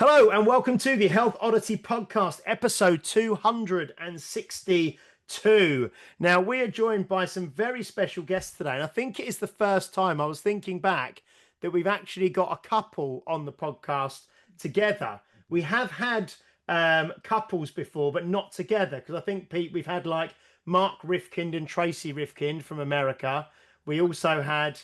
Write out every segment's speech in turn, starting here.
Hello and welcome to the Health Oddity Podcast, episode 262. Now, we are joined by some very special guests today, and I think it is the first time, I was thinking back, that we've actually got a couple on the podcast together. We have had couples before, but not together, because I think, Pete, we've had like Mark Rifkind and Tracy Rifkind from America. We also had...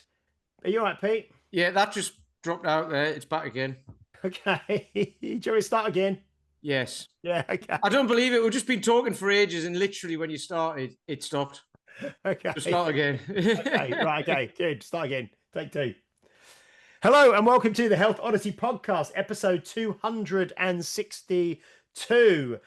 Are you all right, Pete? Yeah, that just dropped out there. It's back again. Okay. Do you want me to start again? Yes. Yeah, okay. I don't believe it. We've just been talking for ages, and literally when you started, it stopped. Okay. So start again. Okay, right, okay, good. Start again. Take two. Hello and welcome to the Health Odyssey Podcast, episode 262.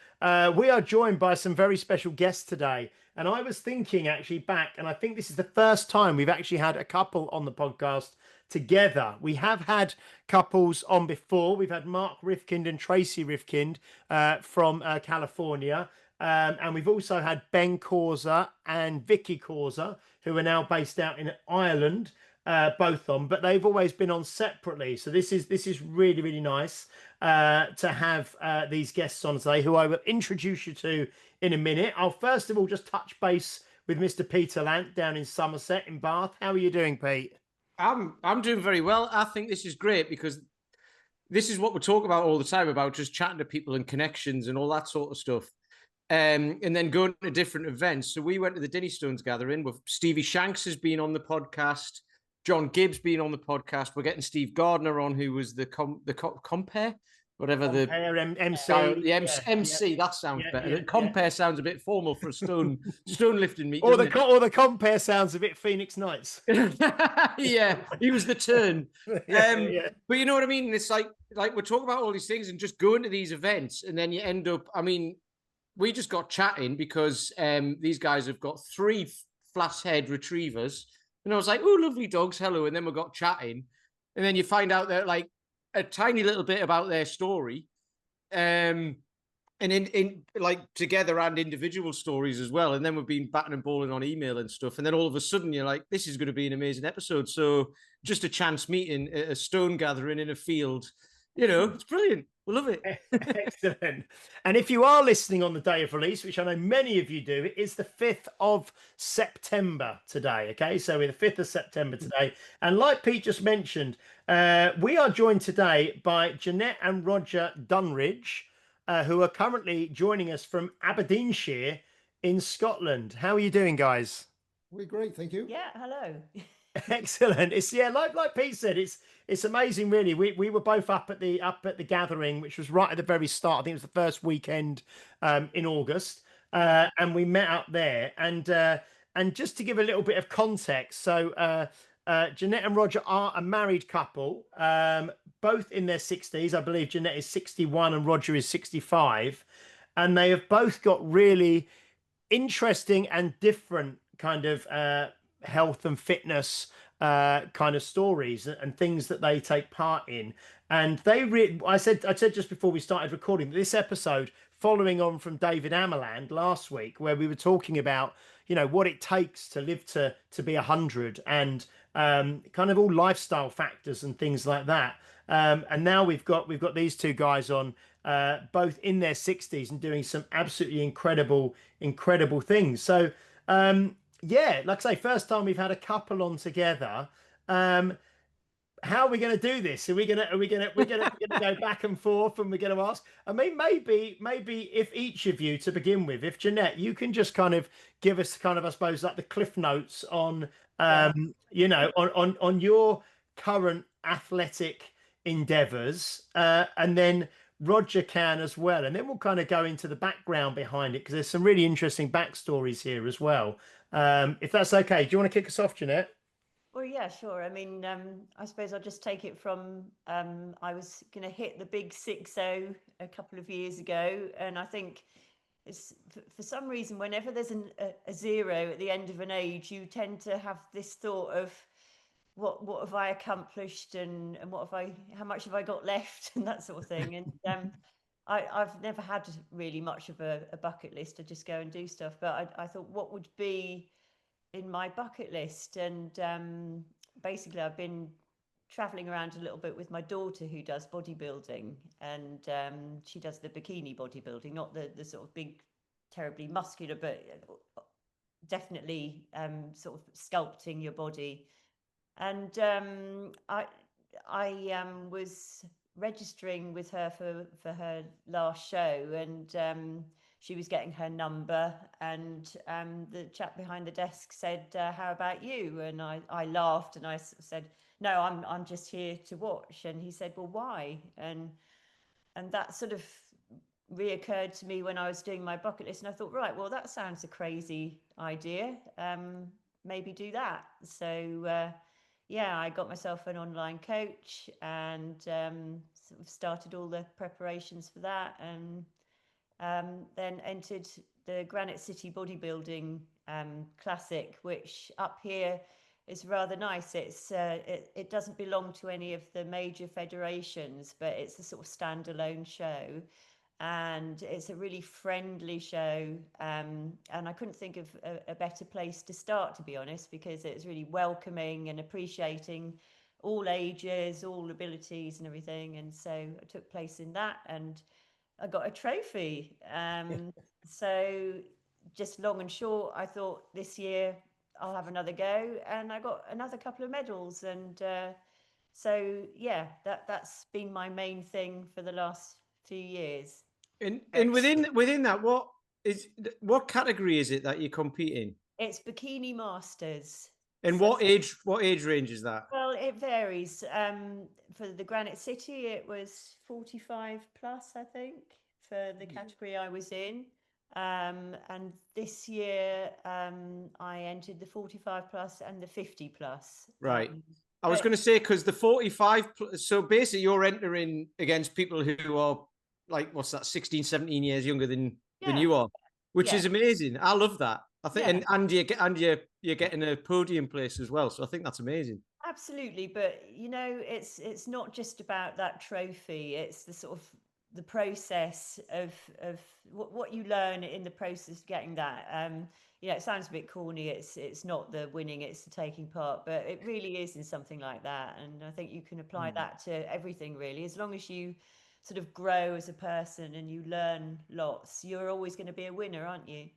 We are joined by some very special guests today. And I was thinking actually back, and I think this is the first time we've actually had a couple on the podcast together. We have had couples on before. We've had Mark Rifkind and Tracy Rifkind from California. And we've also had Ben Causa and Vicky Causa, who are now based out in Ireland, both on, but they've always been on separately. So this is really, really nice to have these guests on today, who I will introduce you to in a minute. I'll first of all just touch base with Mr. Peter Lant down in Somerset in Bath. How are you doing, Pete? I'm doing very well. I think this is great because this is what we talk about all the time, about just chatting to people and connections and all that sort of stuff. And then going to different events. So we went to the Dinny Stones gathering with Stevie Shanks has been on the podcast. John Gibbs being on the podcast. We're getting Steve Gardner on, who was the compare, whatever Compare, MC. MC. That sounds better. The compare sounds a bit formal for a stone lifting meet. Or the compare sounds a bit Phoenix Nights. Yeah, he was the turn. Yeah. But you know what I mean? It's like we're talking about all these things and just going to these events, and then you end up. I mean, we just got chatting because these guys have got 3 flathead retrievers. And I was like, oh, lovely dogs, hello. And then we got chatting. And then you find out that like a tiny little bit about their story. And in like together and individual stories as well. And then we've been batting and balling on email and stuff. And then all of a sudden you're like, this is going to be an amazing episode. So just a chance meeting, a stone gathering in a field. You know, it's brilliant. We love it. Excellent. And if you are listening on the day of release, which I know many of you do, it is the 5th of September today. Okay, so we're the 5th of September today. And like Pete just mentioned, we are joined today by Janette and Roger Dunridge, who are currently joining us from Aberdeenshire in Scotland. How are you doing, guys? We're great, thank you. Yeah, hello. Excellent. It's like Pete said, it's amazing really. We were both up at the gathering, which was right at the very start. I think it was the first weekend in August. And we met up there. And just to give a little bit of context, so Jeanette and Roger are a married couple, both in their 60s. I believe Jeanette is 61 and Roger is 65. And they have both got really interesting and different kind of health and fitness kind of stories and things that they take part in. And I said just before we started recording this episode, following on from David Amerland last week, where we were talking about, you know, what it takes to live to be 100 and kind of all lifestyle factors and things like that. And now we've got these two guys on, both in their 60s and doing some absolutely incredible things. So yeah, like I say, first time we've had a couple on together. How are we going to do this? Are we going to go back and forth, and we're going to ask? I mean, maybe if each of you, to begin with, if Jeanette, you can just kind of give us kind of, I suppose, like the cliff notes on, you know, on your current athletic endeavors, and then Roger can as well, and then we'll kind of go into the background behind it, because there's some really interesting backstories here as well. If that's okay, do you want to kick us off, Jeanette? Well, yeah, sure. I mean, I suppose I'll just take it from, I was going to hit the big 6-0 a couple of years ago. And I think it's for some reason, whenever there's a 0 at the end of an age, you tend to have this thought of what have I accomplished and how much have I got left and that sort of thing. And I've never had really much of a bucket list. I just go and do stuff. But I thought, what would be in my bucket list? And basically, I've been traveling around a little bit with my daughter who does bodybuilding, and she does the bikini bodybuilding, not the sort of big, terribly muscular, but definitely sort of sculpting your body. And I was registering with her for her last show, and she was getting her number, and the chap behind the desk said, how about you? And I laughed, and I said, no, I'm just here to watch. And he said, well, why? And that sort of reoccurred to me when I was doing my bucket list, and I thought, right, well, that sounds a crazy idea. Maybe do that. So yeah, I got myself an online coach, and sort of started all the preparations for that, and then entered the Granite City Bodybuilding Classic, which up here is rather nice. It doesn't belong to any of the major federations, but it's a sort of standalone show, and it's a really friendly show. And I couldn't think of a better place to start, to be honest, because it's really welcoming and appreciating all ages, all abilities and everything. And so I took place in that, and I got a trophy. So just long and short, I thought this year I'll have another go, and I got another couple of medals. And so yeah, that's been my main thing for the last few years. And within that, what category is it that you compete in? It's Bikini Masters. And So- what age range is that? Well, it varies. For the Granite City, it was 45 plus, I think, for the category I was in. And this year, I entered the 45 plus and the 50 plus. Right. I was going to say, because the 45, so basically you're entering against people who are like, what's that, 16, 17 years younger than you are, which is amazing. I love that. I think, and you're getting a podium place as well. So I think that's amazing. Absolutely. But, you know, it's not just about that trophy. It's the sort of the process of what you learn in the process of getting that. You know, it sounds a bit corny. It's not the winning, it's the taking part, but it really is in something like that. And I think you can apply that to everything, really. As long as you sort of grow as a person and you learn lots, you're always going to be a winner, aren't you?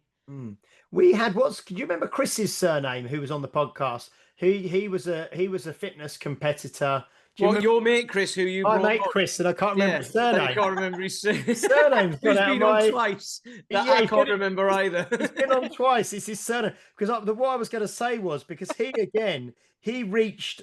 We had do you remember Chris's surname, who was on the podcast? He was a fitness competitor. Your mate Chris, who you my mate Chris, and I can't remember his surname. I can't remember his surname's He's been on twice. I can't remember either. He's been on twice. It's his surname. Because what I was going to say was, because he reached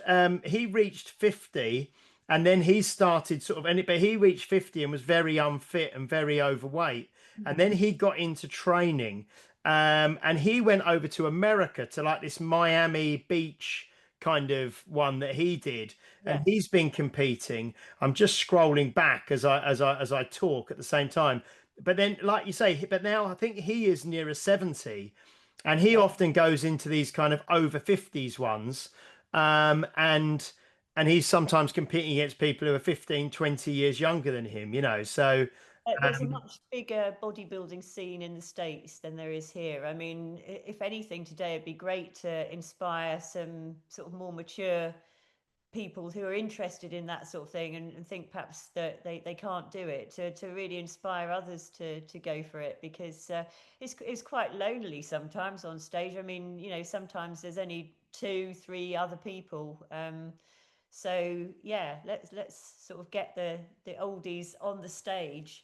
50, and then he started but he reached 50 and was very unfit and very overweight, and then he got into training, and he went over to America to like this Miami Beach kind of one that he did, and he's been competing. I'm just scrolling back as I talk at the same time, but then, like you say, but now I think he is nearer 70, and he often goes into these kind of over 50s ones, and he's sometimes competing against people who are 15, 20 years younger than him, you know. So there's a much bigger bodybuilding scene in the States than there is here. I mean, if anything, today it'd be great to inspire some sort of more mature people who are interested in that sort of thing, and think perhaps that they can't do it, to really inspire others to go for it, because it's quite lonely sometimes on stage. I mean, you know, sometimes there's only 2-3 other people. So yeah, let's sort of get the oldies on the stage.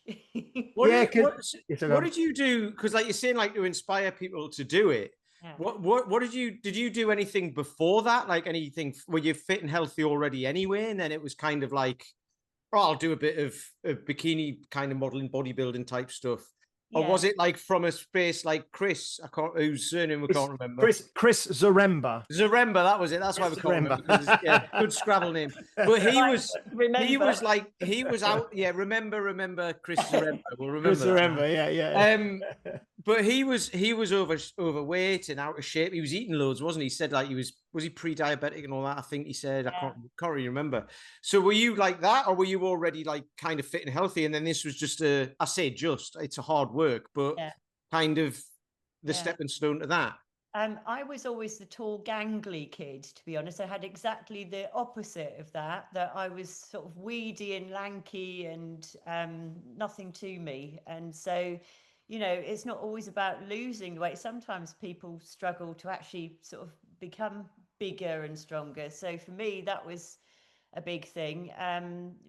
What did you do? Because like you're saying, like to inspire people to do it. Yeah. What did you do anything before that? Like anything? Were you fit and healthy already anyway? And then it was kind of like, oh, I'll do a bit of bikini kind of modeling, bodybuilding type stuff. Or was it like from a space like Chris, whose surname we can't remember? Chris Zaremba. Zaremba, that was it. That's why we can't remember. Good Scrabble name. But he was out. Yeah, remember Chris Zaremba. We'll remember. Chris Zaremba, yeah. But he was overweight and out of shape. He was eating loads, wasn't he? He said like was he pre-diabetic and all that? I think he said. I can't really remember. So were you like that, or were you already like kind of fit and healthy? And then this was just it's a hard work, but kind of the stepping stone to that. I was always the tall, gangly kid, to be honest. I had exactly the opposite of that, that I was sort of weedy and lanky and nothing to me. And so, you know, it's not always about losing weight. Sometimes people struggle to actually sort of become bigger and stronger. So for me, that was a big thing.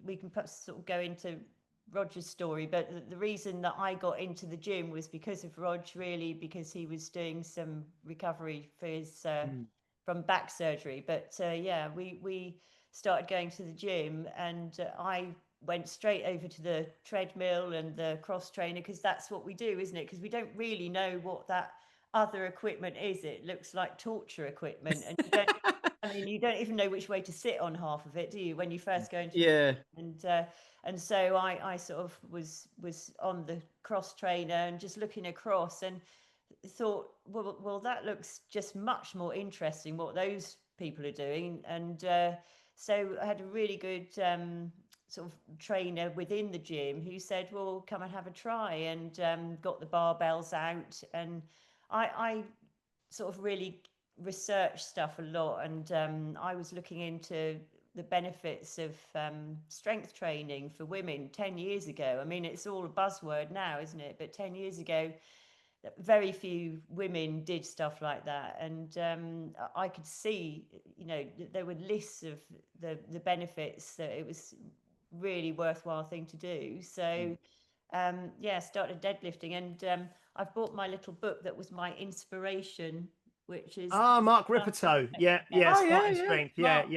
We can perhaps sort of go into Roger's story, but the reason that I got into the gym was because of Rog, really, because he was doing some recovery for his from back surgery. But yeah, we started going to the gym, and I went straight over to the treadmill and the cross trainer, because that's what we do, isn't it? Because we don't really know what that other equipment is. It looks like torture equipment, and you don't. I mean, you don't even know which way to sit on half of it, do you? When you first go into and so I sort of was on the cross trainer and just looking across and thought, well, that looks just much more interesting what those people are doing. And so I had a really good sort of trainer within the gym who said, well, come and have a try, and got the barbells out. And I sort of really research stuff a lot, and I was looking into the benefits of strength training for women 10 years ago. I mean, it's all a buzzword now, isn't it? But 10 years ago, very few women did stuff like that. And I could see, you know, there were lists of the benefits, that it was really worthwhile thing to do. So yeah, started deadlifting, and I've bought my little book that was my inspiration, which is Mark Rippertoe. Yeah, Spartan Strength. Yeah, Mark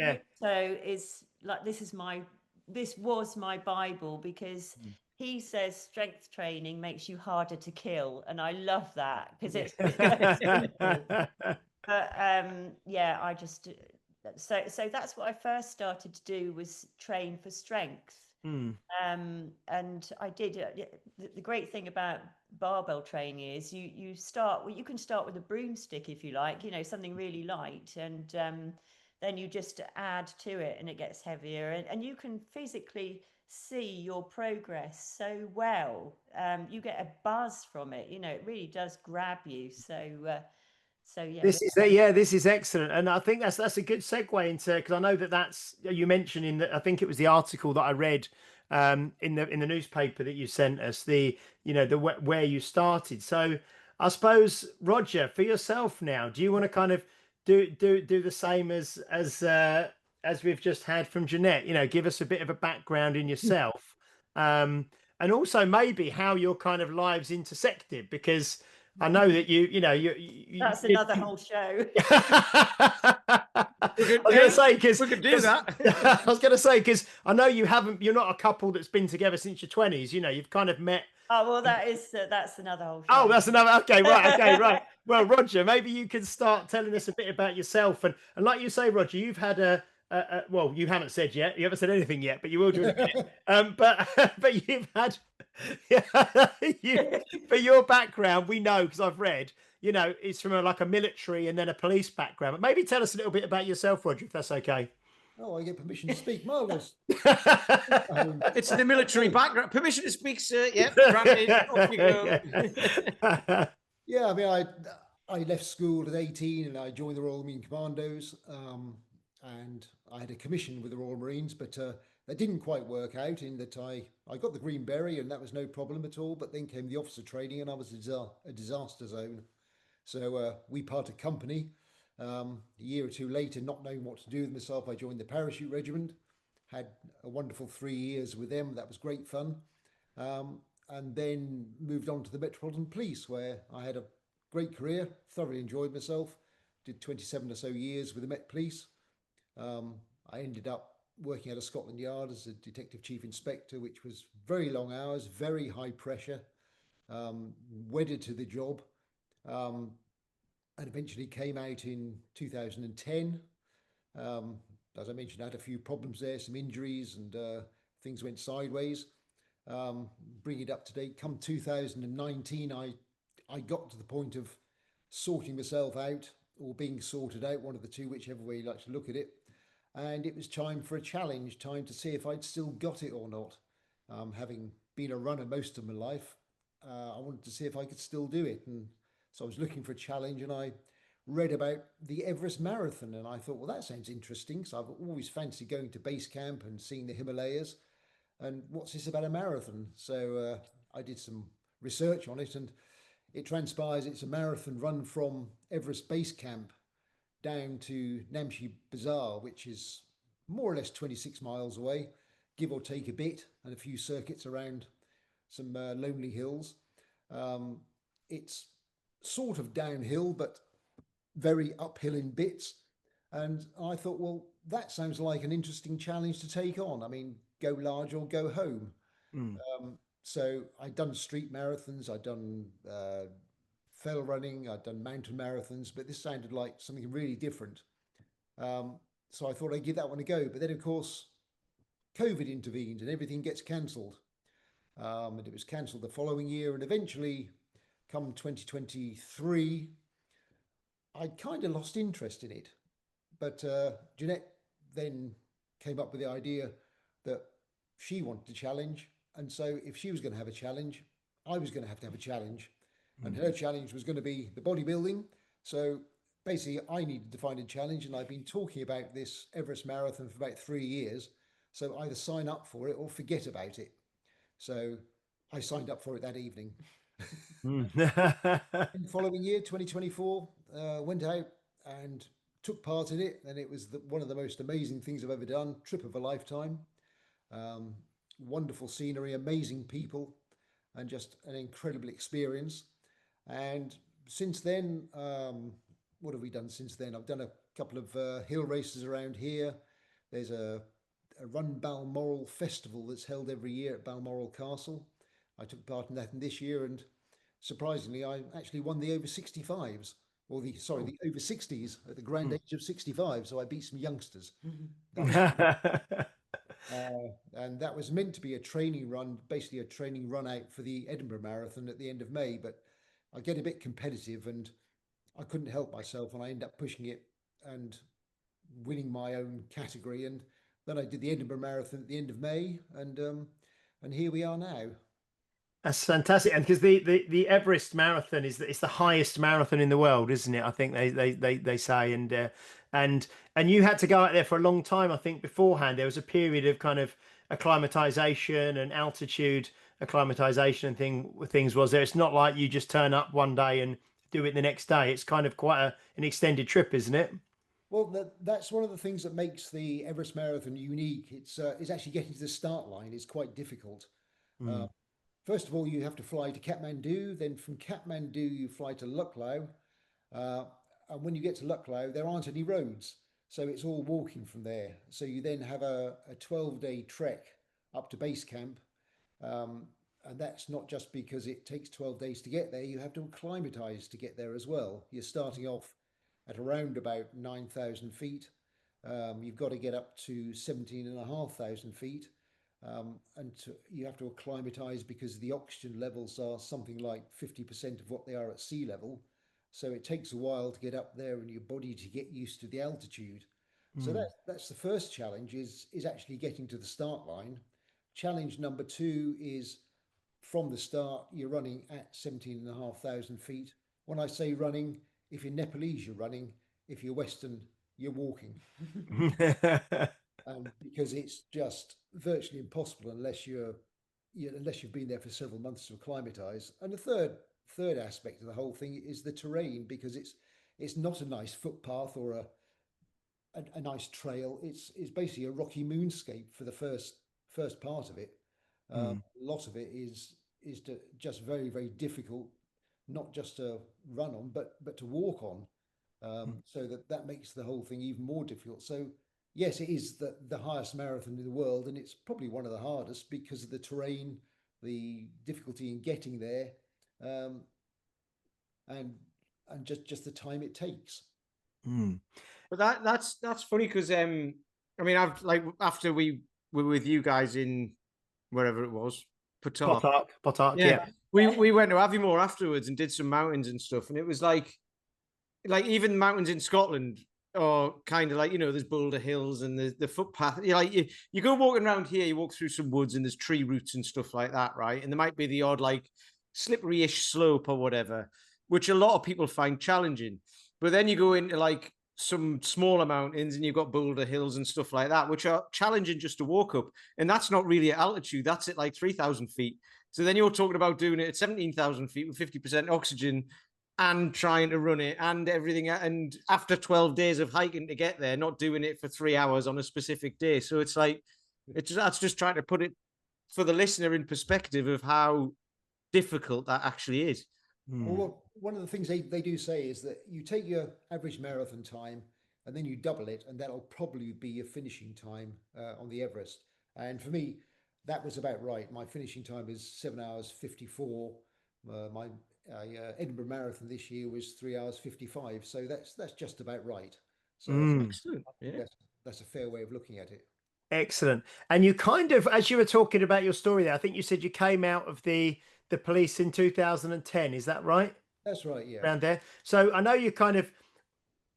Rippertoe is like, this was my Bible, because he says strength training makes you harder to kill, and I love that, because it's simple. But yeah, I just so that's what I first started to do, was train for strength. And I did. The great thing about barbell training is you start. Well, you can start with a broomstick if you like, you know, something really light, and then you just add to it, and it gets heavier, and you can physically see your progress so well. You get a buzz from it. You know, it really does grab you. So yeah, this is excellent, and I think that's a good segue into, because I know that's you mentioned in the, I think it was the article that I read in the newspaper that you sent us, the where you started. So I suppose, Roger, for yourself now, do you want to kind of do the same as we've just had from Jeanette? You know, give us a bit of a background in yourself, and also maybe how your kind of lives intersected, because I know that you that's another whole show. I was going to say, because we could do that. I was going to say, because I know you're not a couple that's been together since your 20s. You know, you've kind of met. Oh, well, that's another whole show. Oh, that's another. Okay, right. Well, Roger, maybe you can start telling us a bit about yourself, and like you say, Roger, you've had well, you haven't said yet. You haven't said anything yet, but you will do it in a minute. But you've had, for your background, we know, because I've read, you know, it's from like a military and then a police background. But maybe tell us a little bit about yourself, Roger, if that's okay. Oh, I get permission to speak. Marvelous. It's the military background. Permission to speak, sir. Yep, granted. Off you go. Yeah, I mean, I left school at 18 and I joined the Royal Marine Commandos, and I had a commission with the Royal Marines, but that didn't quite work out, in that I got the Green Beret, and that was no problem at all. But then came the officer training, and I was a disaster zone. So we parted company. A year or two later, not knowing what to do with myself, I joined the Parachute Regiment. Had a wonderful 3 years with them. That was great fun. And then moved on to the Metropolitan Police, where I had a great career, thoroughly enjoyed myself. Did 27 or so years with the Met Police. I ended up working at a Scotland Yard as a Detective Chief Inspector, which was very long hours, very high pressure, wedded to the job, and eventually came out in 2010. As I mentioned, I had a few problems there, some injuries, and things went sideways. Bring it up to date, come 2019, I got to the point of sorting myself out, or being sorted out, one of the two, whichever way you like to look at it. And it was time for a challenge, time to see if I'd still got it or not. Having been a runner most of my life, I wanted to see if I could still do it. And so I was looking for a challenge, and I read about the Everest Marathon, and I thought, well, that sounds interesting. So I've always fancied going to base camp and seeing the Himalayas. And what's this about a marathon? So I did some research on it, and it transpires it's a marathon run from Everest Base Camp down to Namche Bazaar, which is more or less 26 miles away, give or take a bit, and a few circuits around some lonely hills. It's sort of downhill, but very uphill in bits. And I thought, well, that sounds like an interesting challenge to take on. I mean, go large or go home. So I'd done street marathons, I'd done fell running, I'd done mountain marathons, but this sounded like something really different. So I thought I'd give that one a go. But then, of course, COVID intervened and everything gets cancelled. And it was cancelled the following year. And eventually, come 2023, I kind of lost interest in it. But Jeanette then came up with the idea that she wanted to challenge. And so if she was going to have a challenge, I was going to have a challenge. And her challenge was going to be the bodybuilding. So basically, I needed to find a challenge. And I've been talking about this Everest Marathon for about 3 years. So either sign up for it or forget about it. So I signed up for it that evening. The following year, 2024, went out and took part in it. And it was one of the most amazing things I've ever done. Trip of a lifetime. Wonderful scenery, amazing people, and just an incredible experience. And since then, what have we done since then? I've done a couple of hill races around here. There's a Run Balmoral festival that's held every year at Balmoral Castle. I took part in that this year, and surprisingly, I actually won the over 65s, or the over 60s at the grand age of 65. So I beat some youngsters. And that was meant to be a training run, basically a training run out for the Edinburgh Marathon at the end of May. But I get a bit competitive and I couldn't help myself, and I ended up pushing it and winning my own category. And then I did the Edinburgh Marathon at the end of May, and here we are now. That's fantastic, and because the Everest Marathon it's the highest marathon in the world, isn't it? I think they say, and you had to go out there for a long time. I think beforehand there was a period of kind of acclimatization and altitude acclimatization and things. Was there? It's not like you just turn up one day and do it the next day. It's kind of quite an extended trip, isn't it? Well, that's one of the things that makes the Everest Marathon unique. It's actually getting to the start line is quite difficult. First of all, you have to fly to Kathmandu. Then from Kathmandu, you fly to Luklau. And when you get to Luklau, there aren't any roads. So it's all walking from there. So you then have a 12-day trek up to base camp. And that's not just because it takes 12 days to get there. You have to acclimatize to get there as well. You're starting off at around about 9,000 feet. You've got to get up to 17,500 feet. And you have to acclimatize because the oxygen levels are something like 50% of what they are at sea level. So it takes a while to get up there and your body to get used to the altitude. So that's the first challenge is actually getting to the start line. Challenge number 2 is from the start, you're running at 17,500 feet. When I say running, if you're Nepalese, you're running. If you're Western, you're walking. Because it's just virtually impossible unless you've been there for several months to acclimatize. And the third aspect of the whole thing is the terrain, because it's not a nice footpath or a nice trail. It's basically a rocky moonscape for the first part of it. A lot of it is just very, very difficult, not just to run on, but to walk on. So that makes the whole thing even more difficult. So yes, it is the highest marathon in the world, and it's probably one of the hardest because of the terrain, the difficulty in getting there, and just the time it takes. But that's funny because I mean, I've after we were with you guys in wherever it was, Potark, yeah. We went to Aviemore afterwards and did some mountains and stuff, and it was like even mountains in Scotland are kind of like, there's boulder hills and the footpath. You go walking around here, you walk through some woods and there's tree roots and stuff like that, right? And there might be the odd slippery-ish slope or whatever, which a lot of people find challenging. But then you go into like some smaller mountains and you've got boulder hills and stuff like that, which are challenging just to walk up. And that's not really at altitude. That's at like 3,000 feet. So then you're talking about doing it at 17,000 feet with 50% oxygen and trying to run it and everything. And after 12 days of hiking to get there, not doing it for 3 hours on a specific day. So it's like, that's just trying to put it for the listener in perspective of how difficult that actually is. Well, one of the things they do say is that you take your average marathon time and then you double it, and that'll probably be your finishing time on the Everest. And for me, that was about right. My finishing time is 7 hours 54. My Edinburgh Marathon this year was 3 hours 55. So that's just about right. So Excellent. Yeah. that's a fair way of looking at it. Excellent. And you kind of, as you were talking about your story there, I think you said you came out of the police in 2010. Is that right? That's right. Yeah. Around there. So I know you kind of,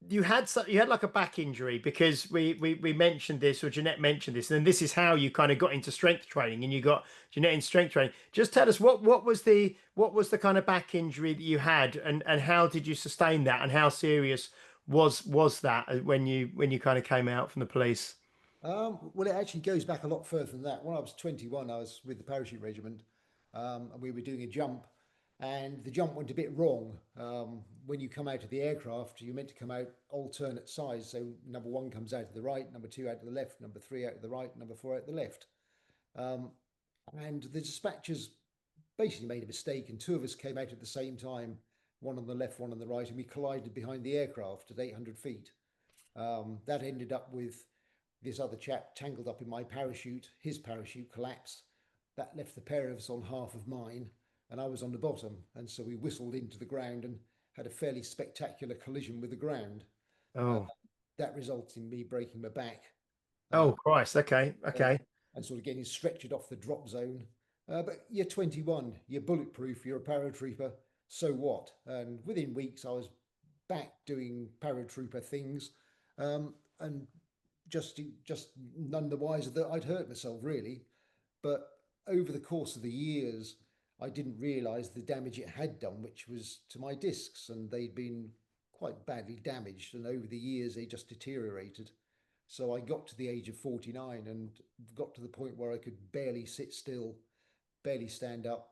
you had like a back injury, because we mentioned this, or Jeanette mentioned this, and then this is how you kind of got into strength training, and you got Jeanette in strength training. Just tell us what was the kind of back injury that you had, and how did you sustain that, and how serious was that when you kind of came out from the police? Well, it actually goes back a lot further than that. When I was 21, I was with the parachute regiment, and we were doing a jump, and the jump went a bit wrong. When you come out of the aircraft, you're meant to come out alternate sides. So number 1 comes out to the right, number 2 out to the left, number 3 out to the right, number 4 out to the left. And the dispatchers basically made a mistake, and 2 of us came out at the same time, one on the left, one on the right, and we collided behind the aircraft at 800 feet. That ended up with this other chap tangled up in my parachute. His parachute collapsed. That left the pair of us on half of mine, and I was on the bottom. And so we whistled into the ground and had a fairly spectacular collision with the ground. Oh, that resulted in me breaking my back. oh Christ. Okay. And sort of getting stretchered off the drop zone. But you're 21, you're bulletproof, you're a paratrooper. So what? And within weeks, I was back doing paratrooper things, and just none the wiser that I'd hurt myself, really. But over the course of the years, I didn't realise the damage it had done, which was to my discs, and they'd been quite badly damaged, and over the years they just deteriorated. So I got to the age of 49 and got to the point where I could barely sit still, barely stand up,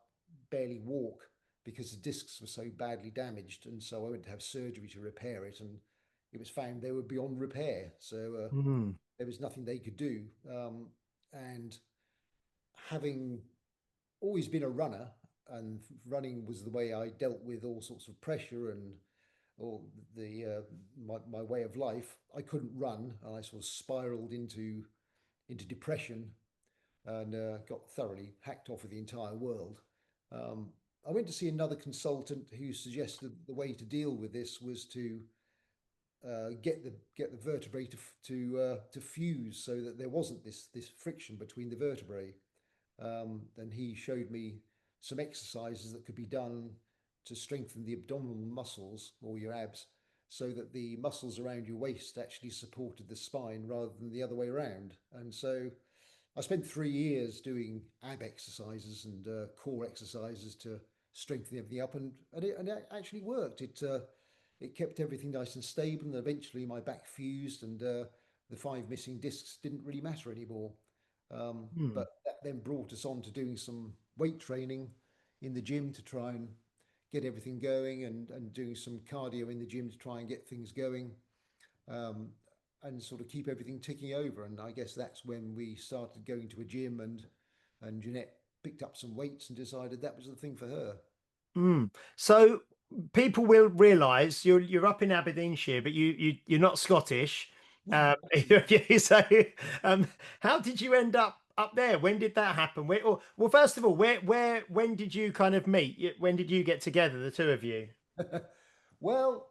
barely walk, because the discs were so badly damaged. And so I went to have surgery to repair it, and it was found they were beyond repair. So there was nothing they could do. And having always been a runner, and running was the way I dealt with all sorts of pressure and all the my way of life, I couldn't run, and I sort of spiraled into depression, and got thoroughly hacked off with the entire world. I went to see another consultant who suggested the way to deal with this was to get the vertebrae to fuse, so that there wasn't this friction between the vertebrae. And he showed me some exercises that could be done to strengthen the abdominal muscles, or your abs, so that the muscles around your waist actually supported the spine rather than the other way around. And so I spent 3 years doing ab exercises and core exercises to strengthen everything up, and it actually worked. It kept everything nice and stable, and eventually my back fused, and the 5 missing discs didn't really matter anymore. But that then brought us on to doing some weight training in the gym to try and get everything going, and doing some cardio in the gym to try and get things going, and sort of keep everything ticking over. And I guess that's when we started going to a gym, and Jeanette picked up some weights and decided that was the thing for her. So people will realise you're up in Aberdeenshire, but you're not Scottish. So how did you end up there? When did that happen? Well, first of all, when did you kind of meet? When did you get together, the 2 of you? Well,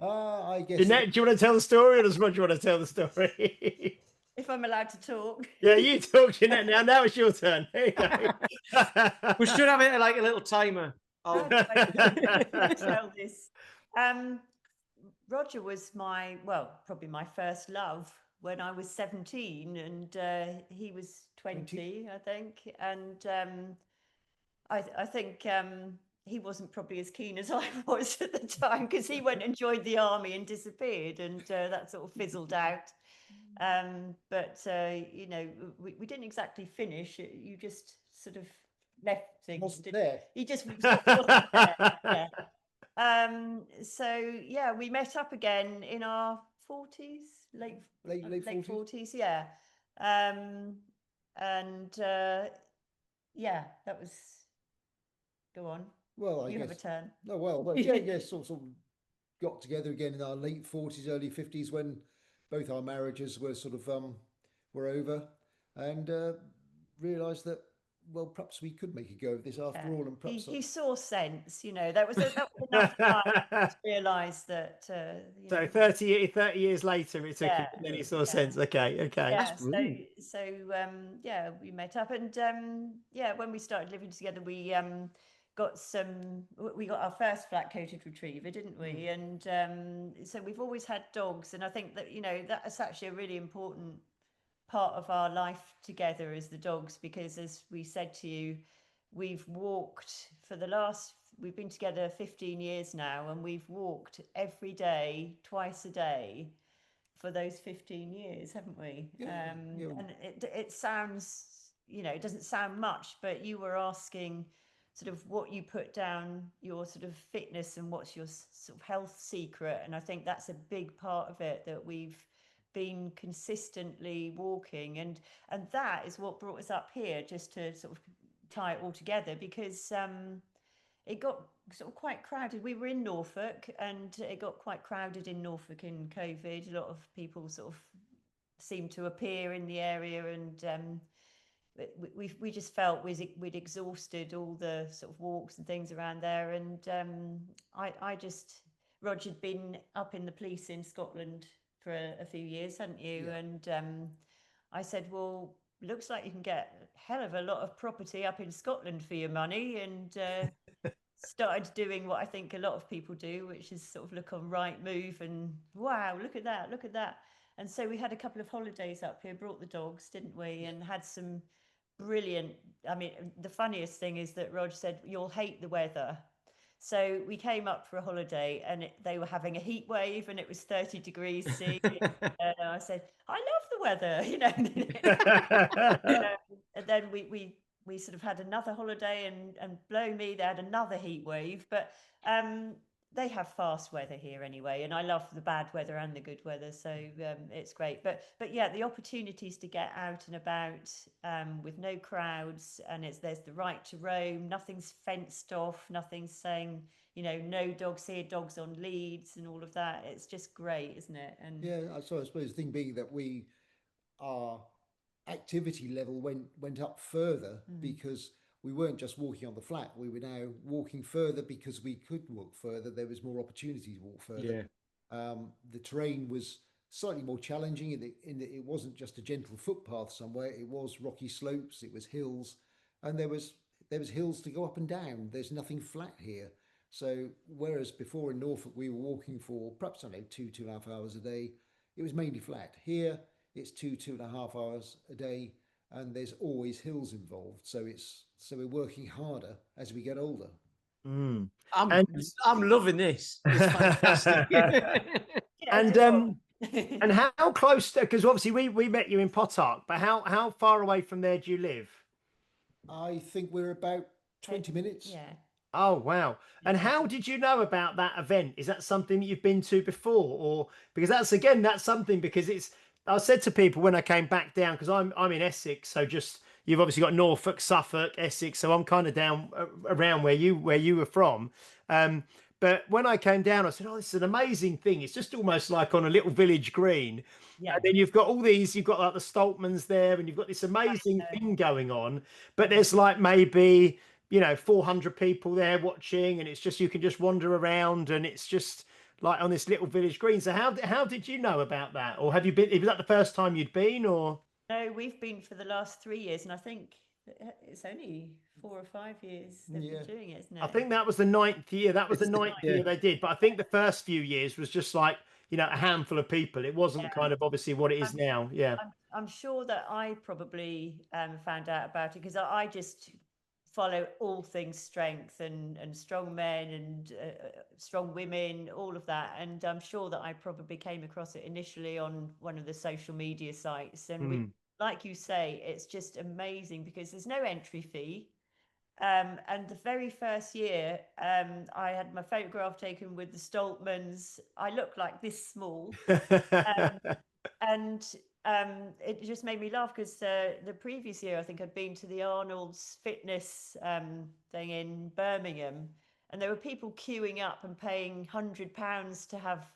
I guess. Jeanette, do you want to tell the story, or does Roger want to tell the story? If I'm allowed to talk. Yeah, you talk, Jeanette. Now it's your turn. There you go. We should have it like a little timer. Tell this. Roger was probably my first love when I was 17, and he was 20, I think. And I think he wasn't probably as keen as I was at the time, because he went and joined the army and disappeared, and that sort of fizzled out. But you know, we didn't exactly finish. You just sort of left things. Wasn't there. He just sort of wasn't there. Yeah. So yeah, we met up again in our 40s, late 40s, yeah. And yeah, that was, go on. Well, I you guess, have a turn. Oh, well, yeah, sort of got together again in our late 40s, early 50s, when both our marriages were sort of were over, and realised that, well, perhaps we could make a go of this after all, and perhaps he saw sense, you know. That was enough time to realise that. So 30 years later, it took him, and then he saw sense. Okay. Yeah, so yeah, we met up, and yeah, when we started living together, we got our first flat coated retriever, didn't we? And so we've always had dogs, and I think that, you know, that's actually a really important part of our life together, is the dogs, because as we said to you, we've been together 15 years now, and we've walked every day, twice a day, for those 15 years, haven't we? Yeah. And it sounds, you know, it doesn't sound much, but you were asking sort of what you put down, your sort of fitness, and what's your sort of health secret. And I think that's a big part of it, that we've been consistently walking, and that is what brought us up here, just to sort of tie it all together, because it got sort of quite crowded. We were in Norfolk, and it got quite crowded in Norfolk in COVID. A lot of people sort of seemed to appear in the area, and we just felt we'd exhausted all the sort of walks and things around there. And Roger'd been up in the police in Scotland for a few years, hadn't you? Yeah. And I said, well, looks like you can get a hell of a lot of property up in Scotland for your money, and started doing what I think a lot of people do, which is sort of look on Rightmove and, wow, look at that. And so we had a couple of holidays up here, brought the dogs, didn't we? And had some brilliant, I mean, the funniest thing is that Roger said, you'll hate the weather. So we came up for a holiday, and they were having a heat wave, and it was 30 degrees C. And I said, I love the weather, you know. And then we sort of had another holiday, and blow me, they had another heat wave. But they have fast weather here anyway, and I love the bad weather and the good weather, so it's great. But yeah, the opportunities to get out and about with no crowds, and there's the right to roam, nothing's fenced off, nothing's saying, you know, no dogs here, dogs on leads, and all of that. It's just great, isn't it? And yeah, so I suppose the thing being that our activity level went up further, because we weren't just walking on the flat, we were now walking further because we could walk further. There was more opportunity to walk further. Yeah. The terrain was slightly more challenging in that it wasn't just a gentle footpath somewhere, it was rocky slopes, it was hills, and there was hills to go up and down. There's nothing flat here. So whereas before in Norfolk we were walking for perhaps, I don't know, 2.5 hours a day, it was mainly flat. Here it's 2.5 hours a day, and there's always hills involved. So we're working harder as we get older. I'm loving this. It's fantastic. And how close? Because obviously we met you in Potock, but how far away from there do you live? I think we're about 20 minutes. Yeah. Oh, wow. And how did you know about that event? Is that something that you've been to before? Or because that's something, because I said to people when I came back down, because I'm in Essex, so just, you've obviously got Norfolk, Suffolk, Essex, so I'm kind of down around where you were from. But when I came down, I said, oh, this is an amazing thing. It's just almost like on a little village green. Yeah. And then you've got you've got like the Stoltmans there, and you've got this amazing thing going on. But there's like maybe, you know, 400 people there watching, and it's just, you can just wander around, and it's just like on this little village green. So how did you know about that? Or have you been, was that the first time you'd been, or? No, we've been for the last 3 years, and I think it's only 4 or 5 years they've been doing it, isn't it? I think that was the 9th year. That was the 9th year they did. But I think the first few years was just like, you know, a handful of people. It wasn't kind of obviously what it is now. Yeah. I'm sure that I probably found out about it because I just follow all things strength and strong men and strong women, all of that. And I'm sure that I probably came across it initially on one of the social media sites. And we, like you say, it's just amazing because there's no entry fee. And the very first year, I had my photograph taken with the Stoltmans. I looked like this small. And it just made me laugh because the previous year, I think I'd been to the Arnold's fitness thing in Birmingham, and there were people queuing up and paying £100 to have,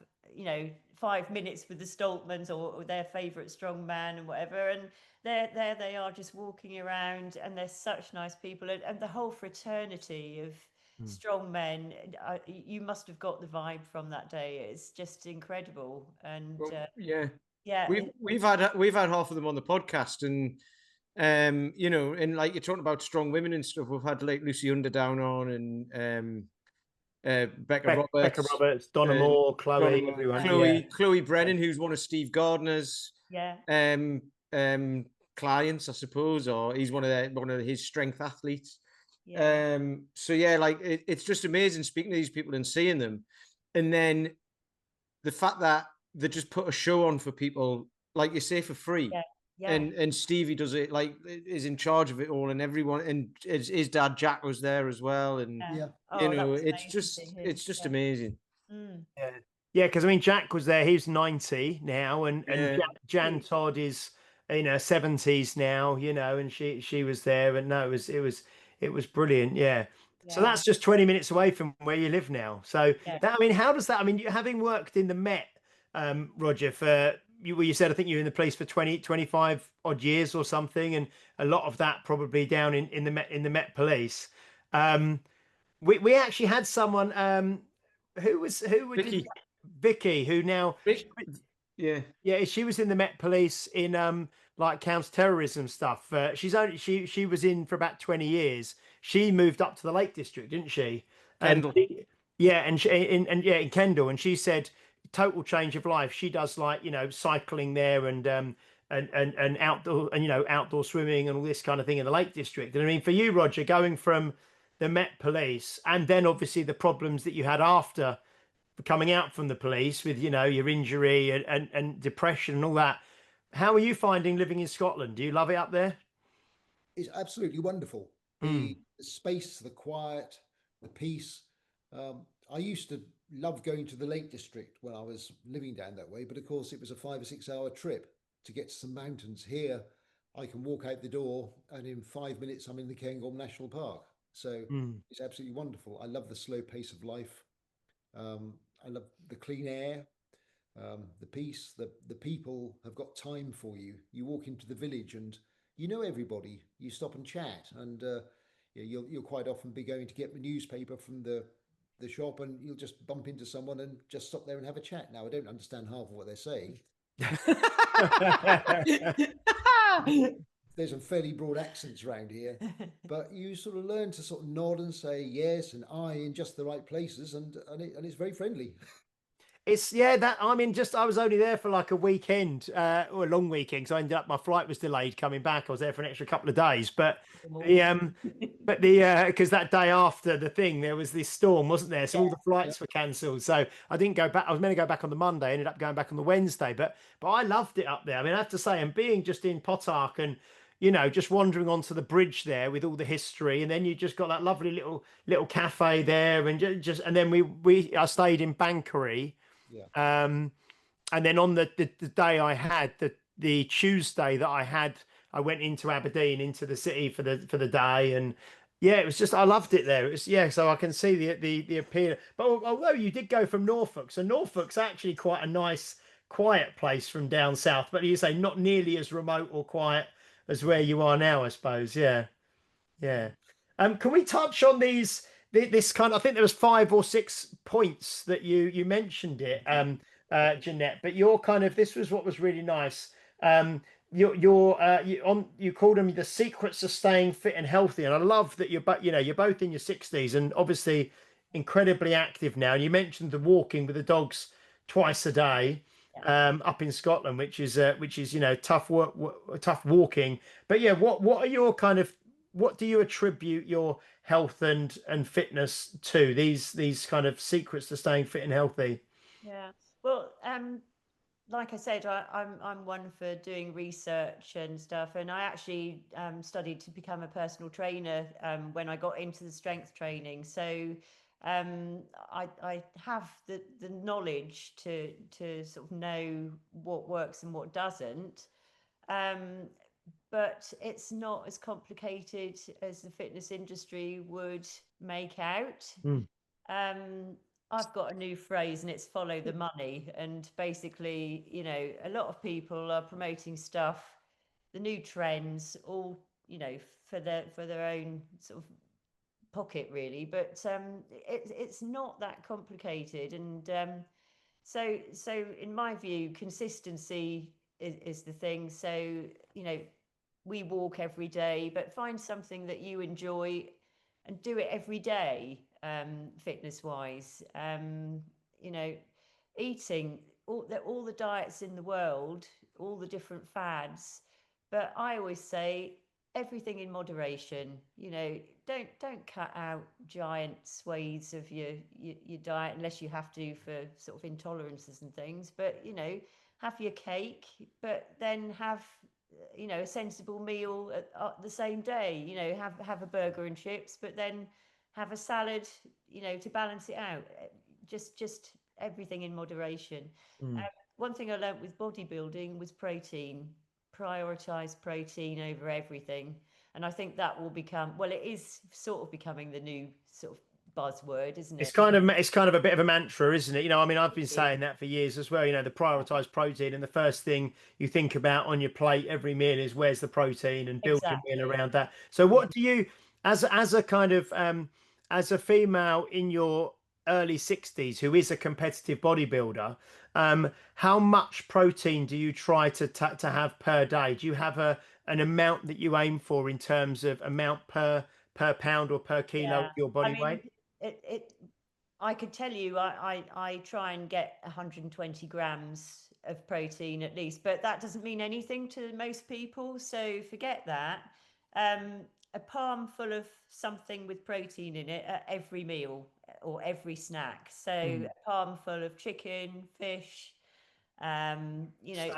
5 minutes with the Stoltmans or their favourite strong man and whatever. And there they are just walking around, and they're such nice people. And the whole fraternity of strong men, you must have got the vibe from that day. It's just incredible. And yeah, we've had half of them on the podcast, and and like you're talking about strong women and stuff. We've had like Lucy Underdown on, and Becca Roberts, Donna Moore, Chloe, everyone. Chloe Brennan, who's one of Steve Gardner's clients, I suppose, or he's one of his strength athletes. So yeah, like it's just amazing speaking to these people and seeing them, and then the fact that they just put a show on for people, like you say, for free. And Stevie does it, like, is in charge of it all, and everyone, and his dad Jack was there as well, and it's just amazing. Because I mean, Jack was there. He's 90 now, and Jan Todd is in her 70s now, and she was there, and no, it was brilliant. So that's just 20 minutes away from where you live now. So that, I mean, how does that, I mean, having worked in the Met, Roger, for you said I think you're in the police for 25 odd years or something, and a lot of that probably down in the Met Police. We actually had someone Vicky, who now she was in the Met Police in like counter-terrorism stuff. She was in for about 20 years. She moved up to the Lake District, didn't she? Kendall. In Kendall, and she said total change of life. She does like cycling there and outdoor and outdoor swimming and all this kind of thing in the Lake District. And I mean, for you, Roger, going from the Met Police and then obviously the problems that you had after coming out from the police with your injury and depression and all that, how are you finding living in Scotland? Do you love it up there? It's absolutely wonderful. The space, the quiet, the peace. I used to love going to the Lake District when I was living down that way, but of course it was a 5 or 6 hour trip to get to some mountains. Here I can walk out the door and in 5 minutes I'm in the Cairngorm National Park. So it's absolutely wonderful. I love the slow pace of life. I love the clean air, the peace. The people have got time for you. You walk into the village and everybody. You stop and chat, and you'll quite often be going to get the newspaper from the shop, and you'll just bump into someone and just stop there and have a chat. Now I don't understand half of what they're saying. There's some fairly broad accents around here, but you sort of learn to sort of nod and say yes and I in just the right places, and it's very friendly. It's I was only there for like a weekend or a long weekend, so I ended up, my flight was delayed coming back. I was there for an extra couple of days, but because that day after the thing there was this storm, wasn't there? So all the flights were cancelled, so I didn't go back. I was meant to go back on the Monday, ended up going back on the Wednesday, but I loved it up there. I mean, I have to say, and being just in Potarch and just wandering onto the bridge there with all the history, and then you just got that lovely little cafe there, and and then I stayed in Bankery. And then on the day I had the Tuesday that I went into Aberdeen, into the city for the day, and it was just, I loved it there. It was so I can see the appeal. But although you did go from Norfolk, so Norfolk's actually quite a nice quiet place from down south, but you say not nearly as remote or quiet as where you are now, I suppose. Can we touch on this kind of, I think there was 5 or 6 points that you mentioned it, Jeanette, but your kind of, this was what was really nice. You called them the secrets of staying fit and healthy, and I love that you're both in your 60s and obviously incredibly active now. And you mentioned the walking with the dogs twice a day up in Scotland, which is tough walking. But what are your kind of what do you attribute your health and fitness to? These kind of secrets to staying fit and healthy. Yeah. Well, like I said, I'm one for doing research and stuff, and I actually studied to become a personal trainer when I got into the strength training. So I have the knowledge to sort of know what works and what doesn't. But it's not as complicated as the fitness industry would make out. Mm. I've got a new phrase and it's follow the money. And basically, you know, a lot of people are promoting stuff, the new trends, all, you know, for their own sort of pocket really. But it's not that complicated. And so in my view, consistency is the thing. So, you know, we walk every day, but find something that you enjoy and do it every day, fitness wise. You know, eating all the diets in the world, all the different fads, but I always say everything in moderation. You know, don't cut out giant swathes of your diet unless you have to for sort of intolerances and things. But you know, have your cake, but then have, you know, a sensible meal at the same day. You know, have a burger and chips, but then have a salad, you know, to balance it out. Just everything in moderation. One thing I learned with bodybuilding was protein. Prioritize protein over everything, and I think that will become, well, it is sort of becoming the new sort of buzzword, isn't it? It's kind of a bit of a mantra, isn't it? You know, I mean, I've been saying that for years as well. You know, the prioritized protein, and the first thing you think about on your plate every meal is where's the protein, and build your meal around that. So, what do you, as a kind of as a female in your early 60s who is a competitive bodybuilder, how much protein do you try to have per day? Do you have an amount that you aim for in terms of amount per pound or per kilo of your body weight? I could tell you I try and get 120 grams of protein at least, but that doesn't mean anything to most people, so forget that. A palm full of something with protein in it at every meal or every snack. So a palm full of chicken, fish, you know,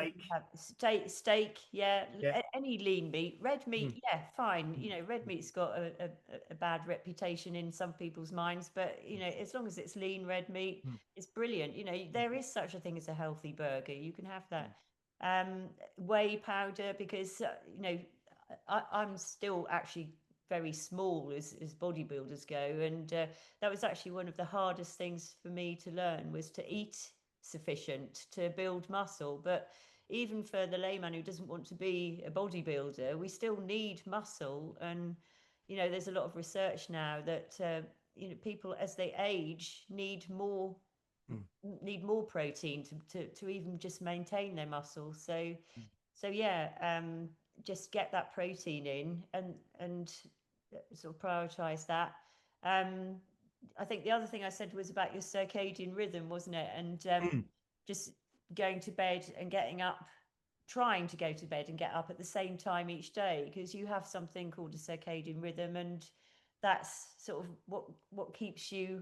steak, yeah. Any lean meat, red meat, yeah, fine. You know, red meat's got a bad reputation in some people's minds, but you know, as long as it's lean red meat, it's brilliant. You know, there is such a thing as a healthy burger. You can have that. Whey powder, because you know, I'm still actually very small as bodybuilders go, and that was actually one of the hardest things for me to learn, was to eat sufficient to build muscle. But even for the layman who doesn't want to be a bodybuilder, we still need muscle. And you know, there's a lot of research now that you know, people as they age need more protein to even just maintain their muscle. So yeah, just get that protein in and sort of prioritize that. I think the other thing I said was about your circadian rhythm, wasn't it? And just going to bed and getting up, trying to go to bed and get up at the same time each day, because you have something called a circadian rhythm, and that's sort of what keeps you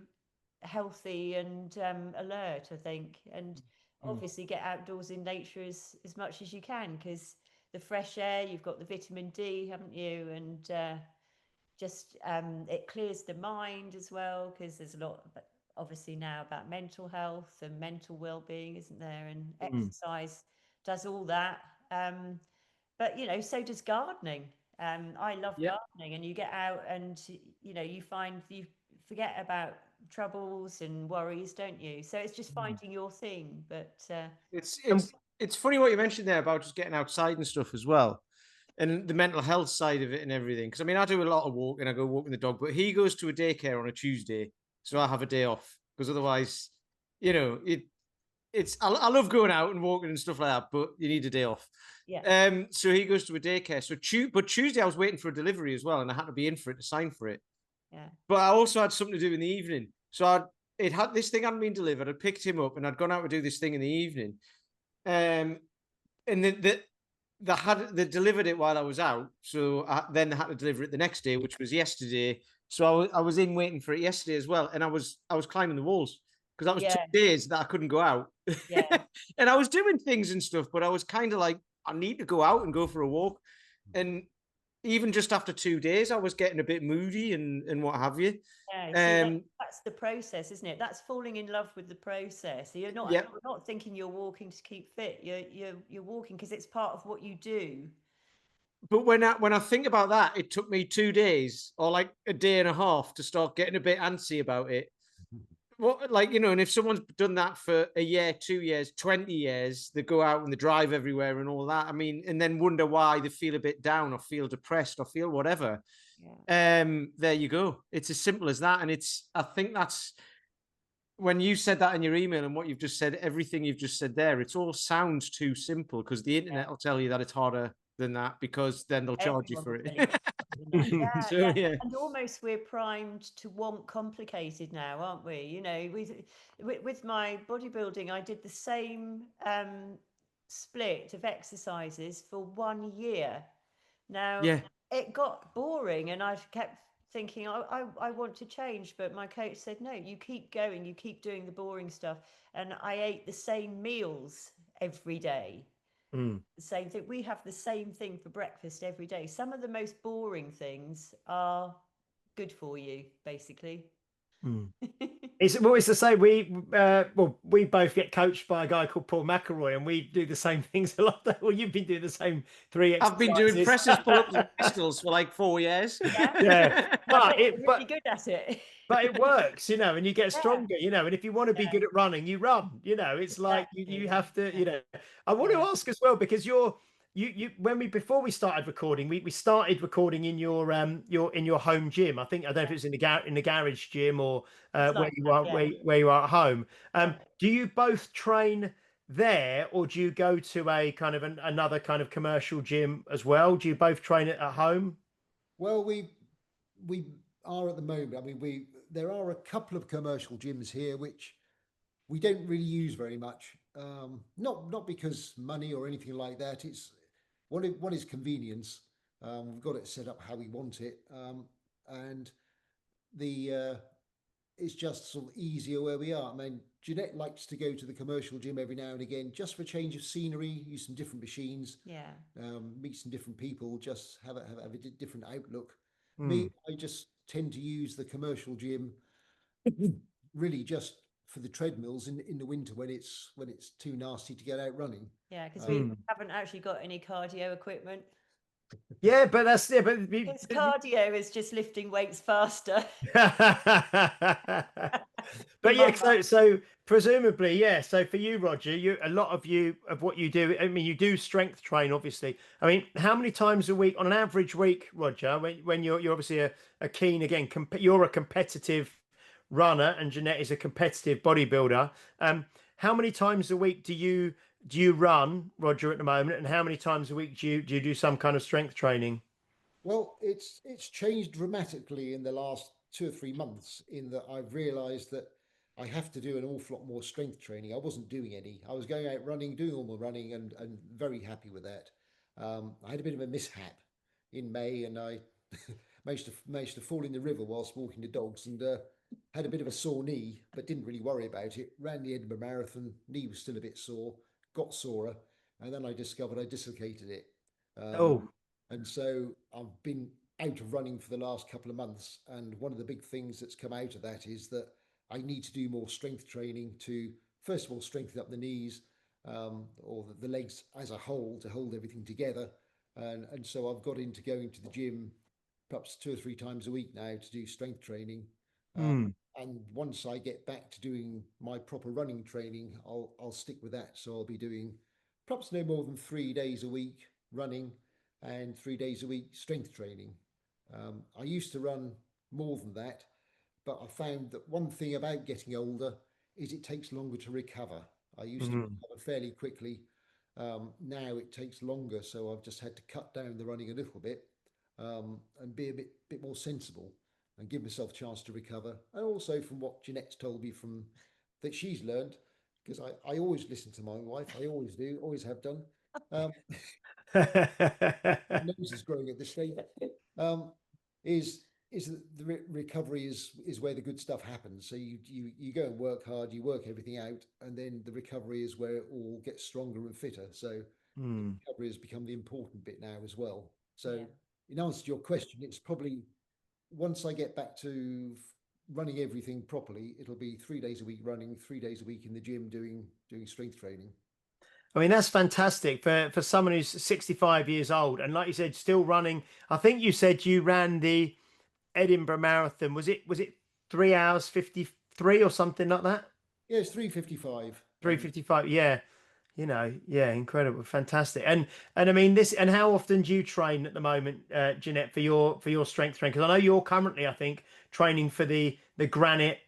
healthy and alert, I think. And obviously get outdoors in nature as much as you can, because the fresh air, you've got the vitamin D, haven't you? And just it clears the mind as well, because there's a lot obviously now about mental health and mental well-being, isn't there? And exercise does all that. But you know, so does gardening. I love gardening, and you get out and you know, you forget about troubles and worries, don't you? So it's just finding your thing. But it's funny what you mentioned there about just getting outside and stuff as well, and the mental health side of it and everything. Because I mean, I do a lot of walking. I go walking the dog, but he goes to a daycare on a Tuesday, so I have a day off, because otherwise, you know, I love going out and walking and stuff like that, but you need a day off. Yeah. So he goes to a daycare. So but Tuesday I was waiting for a delivery as well, and I had to be in for it to sign for it. Yeah. But I also had something to do in the evening. So this thing hadn't been delivered. I picked him up and I'd gone out to do this thing in the evening. And they delivered it while I was out, so then they had to deliver it the next day, which was yesterday. So I was in waiting for it yesterday as well, and I was climbing the walls because that was Yeah. 2 days that I couldn't go out. Yeah. And I was doing things and stuff, but I was kind of like, I need to go out and go for a walk. And even just after 2 days, I was getting a bit moody and what have you. Yeah, see, that's the process, isn't it? That's falling in love with the process. You're not thinking you're walking to keep fit. You're walking because it's part of what you do. But when I think about that, it took me 2 days or like a day and a half to start getting a bit antsy about it. What, like, you know, and if someone's done that for a year, 2 years, 20 years, they go out and they drive everywhere and all that. I mean, and then wonder why they feel a bit down or feel depressed or feel whatever. Yeah. There you go. It's as simple as that. And I think that's when you said that in your email and what you've just said, everything you've just said there, it all sounds too simple because the internet will tell you that it's harder than that because then they'll charge you for it. Yeah. And almost we're primed to want complicated now, aren't we? You know, with my bodybuilding, I did the same split of exercises for 1 year. Now, it got boring and I kept thinking, I want to change, but my coach said, no, you keep going, you keep doing the boring stuff. And I ate the same meals every day. The same thing. We have the same thing for breakfast every day. Some of the most boring things are good for you, basically. It's to say we both get coached by a guy called Paul McElroy, and we do the same things a lot. Well, you've been doing the same 3 exercises. I've been doing presses, pull-ups, and pistols for like 4 years. Yeah. But you're really good at it. But it works, you know, and you get stronger, you know, and if you want to be good at running, you run, you know, it's like you have to, you know. I want to ask as well, because before we started recording, we started recording in your home gym. I don't know if it's in the garage gym or where you are at home. Do you both train there, or do you go to a kind of another kind of commercial gym as well? Do you both train it at home? Well, we are at the moment. I mean, there are a couple of commercial gyms here which we don't really use very much. Not because money or anything like that. It's one is convenience. We've got it set up how we want it, and it's just sort of easier where we are. I mean, Jeanette likes to go to the commercial gym every now and again, just for a change of scenery, use some different machines, meet some different people, just have a different outlook. Me, I just tend to use the commercial gym really just for the treadmills in the winter when it's too nasty to get out running. Yeah, because we haven't actually got any cardio equipment. Yeah, but that's His cardio is just lifting weights faster. But yeah, so presumably, yeah. So for you, Roger, a lot of what you do. I mean, you do strength train, obviously. I mean, how many times a week on an average week, Roger? When you're obviously a keen, again, you're a competitive runner, and Jeanette is a competitive bodybuilder. How many times a week do you run, Roger, at the moment, and how many times a week do you do some kind of strength training? Well, it's changed dramatically in the last 2 or 3 months, in that I've realised that I have to do an awful lot more strength training. I wasn't doing any. I was going out running, doing all my running, and very happy with that. I had a bit of a mishap in May, and I managed to fall in the river whilst walking the dogs, and had a bit of a sore knee, but didn't really worry about it. Ran the Edinburgh Marathon, knee was still a bit sore, got sorer, and then I discovered I dislocated it. And so I've been out of running for the last couple of months, and one of the big things that's come out of that is that I need to do more strength training to, first of all, strengthen up the knees, or the legs as a whole, to hold everything together. And so I've got into going to the gym perhaps 2 or 3 times a week now to do strength training. And once I get back to doing my proper running training, I'll stick with that. So I'll be doing perhaps no more than 3 days a week running and 3 days a week strength training. I used to run more than that, but I found that one thing about getting older is it takes longer to recover. I used to recover fairly quickly. Now it takes longer, so I've just had to cut down the running a little bit, and be a bit more sensible and give myself a chance to recover. And also from what Jeanette's told me that she's learned, because I always listen to my wife. I always do, always have done. My nose is growing at this stage. Is that the recovery is where the good stuff happens. So you go and work hard, you work everything out, and then the recovery is where it all gets stronger and fitter. So recovery has become the important bit now as well. So in answer to your question, it's probably once I get back to running everything properly, it'll be 3 days a week running, 3 days a week in the gym doing strength training. I mean, that's fantastic for someone who's 65 years old. And like you said, still running. I think you said you ran the Edinburgh Marathon. Was it 3 hours 53 or something like that? Yeah, it's 3:55. 3:55. Yeah. Yeah, incredible. Fantastic. And I mean and how often do you train at the moment, Jeanette, for your strength training? Because I know you're currently, I think, training for the granite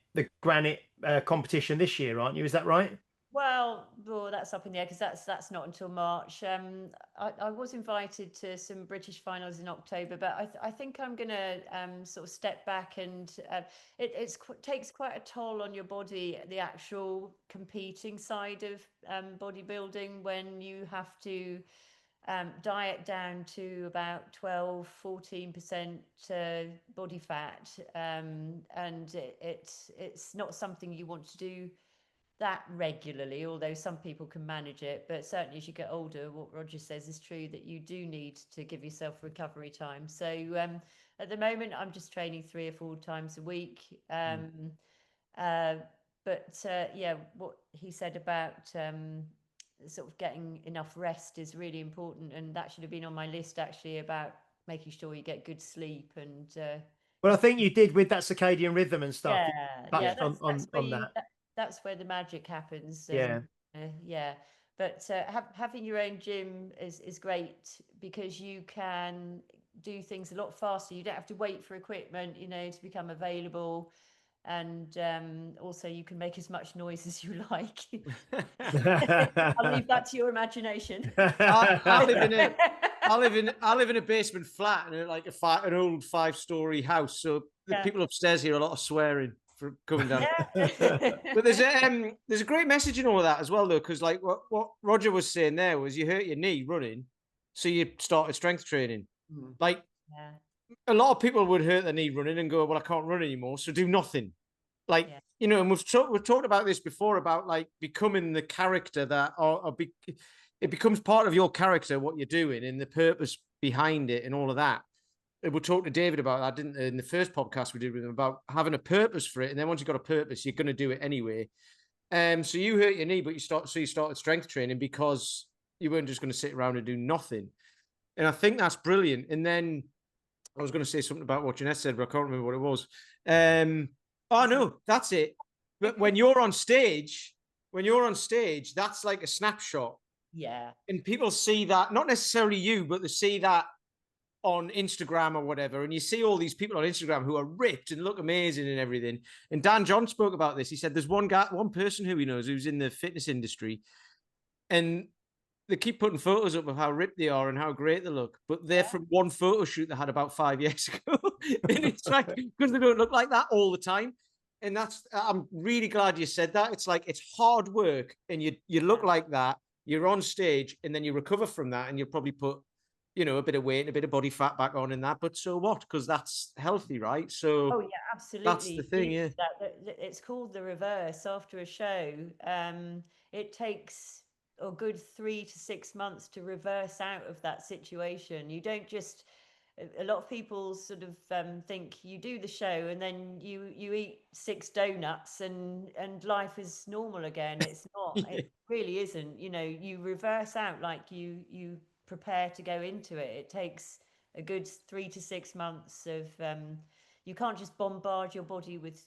competition this year, aren't you? Is that right? Well, that's up in the air because that's not until March. I was invited to some British finals in October, but I think I'm going to sort of step back, and it takes quite a toll on your body, the actual competing side of bodybuilding, when you have to diet down to about 12-14% body fat, and it's not something you want to do that regularly, although some people can manage it. But certainly as you get older, what Roger says is true, that you do need to give yourself recovery time. So at the moment I'm just training 3 or 4 times a week. What he said about sort of getting enough rest is really important, and that should have been on my list actually, about making sure you get good sleep. And well, I think you did with that circadian rhythm and stuff. That's where the magic happens. Yeah. But having your own gym is great, because you can do things a lot faster. You don't have to wait for equipment, to become available. And also you can make as much noise as you like. I'll leave that to your imagination. I live in a basement flat in like an old 5-story house. So the people upstairs hear a lot of swearing for coming down. But there's a great message in all of that as well, though, because like what Roger was saying there was you hurt your knee running, so you started strength training. Like a lot of people would hurt their knee running and go, well, I can't run anymore, so do nothing. Like and we've talked about this before, about like becoming the character that it becomes part of your character, what you're doing and the purpose behind it and all of that. We talked to David about that, didn't we, in the first podcast we did with him, about having a purpose for it. And then once you've got a purpose, you're going to do it anyway. So you hurt your knee, but you started strength training because you weren't just going to sit around and do nothing. And I think that's brilliant. And then I was going to say something about what Jeanette said, but I can't remember what it was. Oh no, that's it. But when you're on stage, that's like a snapshot. Yeah. And people see that, not necessarily you, but they see that on Instagram or whatever, and you see all these people on Instagram who are ripped and look amazing and everything. And Dan John spoke about this. He said there's one person who he knows who's in the fitness industry, and they keep putting photos up of how ripped they are and how great they look, but they're from one photo shoot they had about 5 years ago. And it's like, because they don't look like that all the time. And I'm really glad you said that. It's like, it's hard work, and you look like that, you're on stage, and then you recover from that, and you'll probably put a bit of weight and a bit of body fat back on in that, but so what? Because that's healthy, right? So yeah, absolutely. That's the thing, yeah. It's called the reverse. After a show, it takes a good 3 to 6 months to reverse out of that situation. You don't just, a lot of people sort of think you do the show and then you eat 6 donuts and life is normal again. It's not. It really isn't. You reverse out, like you prepare to go into it. It takes a good 3 to 6 months of you can't just bombard your body with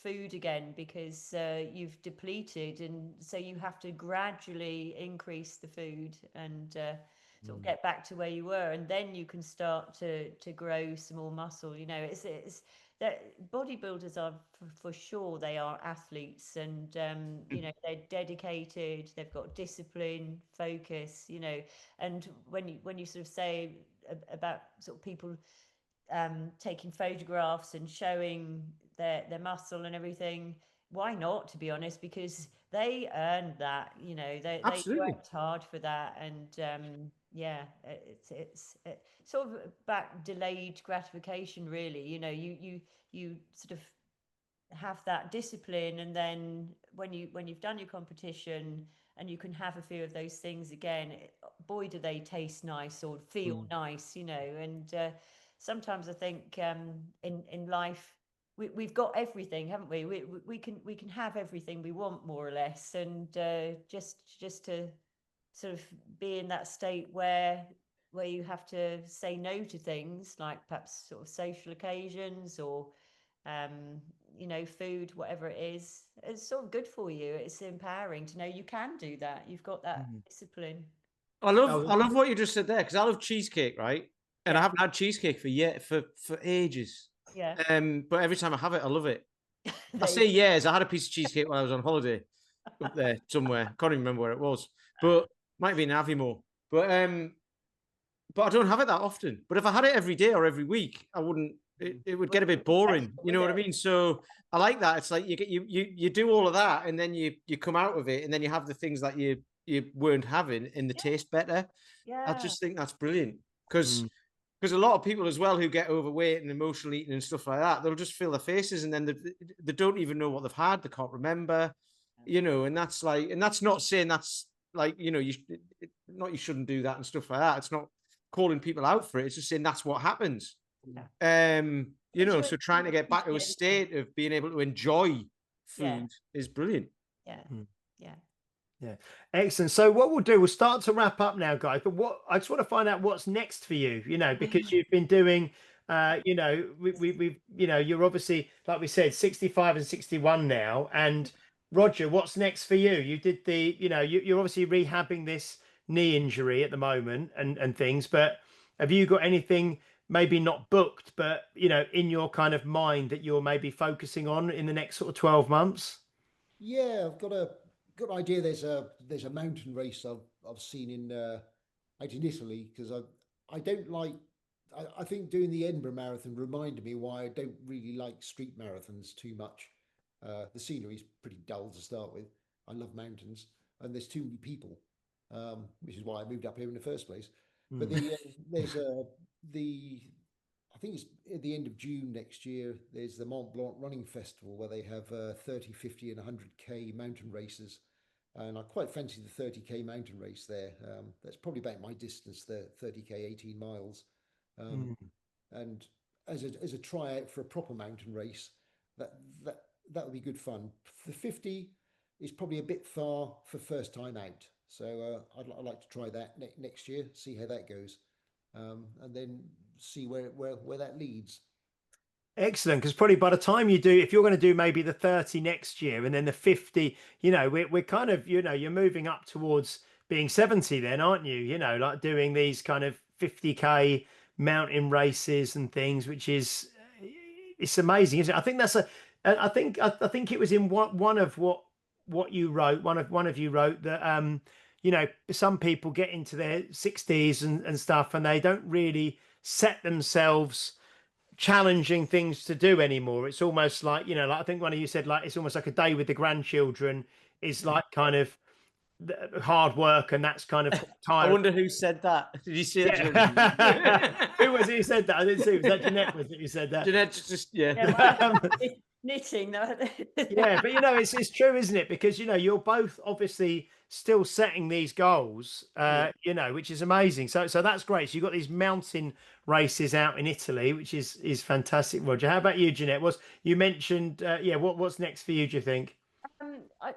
food again, because you've depleted, and so you have to gradually increase the food and sort of get back to where you were, and then you can start to grow some more muscle. It's that bodybuilders are for sure, they are athletes, and they're dedicated, they've got discipline, focus, and when you sort of say about sort of people taking photographs and showing their muscle and everything, why not, to be honest? Because they earned that, they worked hard for that, and it's sort of about delayed gratification, really. You know, you sort of have that discipline, and then when you've done your competition and you can have a few of those things again, boy, do they taste nice or feel nice, you know. And sometimes I think in life we've got everything, haven't we? We can have everything we want, more or less, and just to sort of be in that state where you have to say no to things, like perhaps sort of social occasions or you know, food, whatever it is. It's sort of good for you. It's empowering to know you can do that. You've got that discipline. I love what you just said there, because I love cheesecake, right? And I haven't had cheesecake for ages. Yeah. But every time I have it, I love it. I say years. I had a piece of cheesecake while I was on holiday up there somewhere. Can't even remember where it was, but might have been Aviemore. But I don't have it that often. But if I had it every day or every week, I wouldn't. It would get a bit boring. You know what I mean? So I like that. It's like you do all of that, and then you come out of it, and then you have the things that you weren't having, and the taste better. Yeah. I just think that's brilliant, because a lot of people as well who get overweight and emotional eating and stuff like that, they'll just fill their faces, and then they don't even know what they've had. They can't remember, you know. And that's like, and that's not saying that's like, you know, you shouldn't do that and stuff like that. It's not calling people out for it. It's just saying that's what happens. You know, so trying to get back to a state of being able to enjoy food is brilliant. Yeah, excellent. So what we'll do, we'll start to wrap up now, guys. But what I just want to find out what's next for you. You know, because you've been doing, you know, we've you know, you're obviously, like we said, 65 and 61 now. And Roger, what's next for you? You did the, you know, you're obviously rehabbing this knee injury at the moment and things. But have you got anything? Maybe not booked, but you know, in your kind of mind that you're maybe focusing on in the next sort of 12 months? Yeah, I've got an idea. There's a mountain race I've seen in out in Italy, because I don't like. I think doing the Edinburgh Marathon reminded me why I don't really like street marathons too much. The scenery is pretty dull to start with. I love mountains, and there's too many people, which is why I moved up here in the first place. But there's I think it's at the end of June next year. There's the Mont Blanc Running Festival, where they have 30, 50 and 100k mountain races. And I quite fancy the 30k mountain race there. That's probably about my distance, the 30k, 18 miles. And as a tryout for a proper mountain race, that would be good fun. The 50 is probably a bit far for first time out. So I'd like to try that next year, see how that goes, and then see where that leads. Excellent, because probably by the time you do, if you're going to do maybe the 30 next year and then the 50, you know, we're kind of, you know, you're moving up towards being 70 then, aren't you? You know, like doing these kind of 50k mountain races and things, which is, it's amazing, isn't it? I think that's I think it was in one of what you wrote, one of you wrote that you know, some people get into their 60s and stuff, and they don't really set themselves challenging things to do anymore. It's almost like, you know, like I think one of you said, like it's almost like a day with the grandchildren is like kind of hard work, and that's kind of tiring. I wonder who said that. Did you see it? Who was it who said that? I didn't see. Was that Jeanette? Was it who said that? Jeanette just knitting. Yeah, but you know, it's true, isn't it? Because you know, you're both obviously still setting these goals, you know, which is amazing. So that's great. So you've got these mountain races out in Italy, which is fantastic. Roger, how about you, Jeanette? You mentioned, what's next for you, do you think?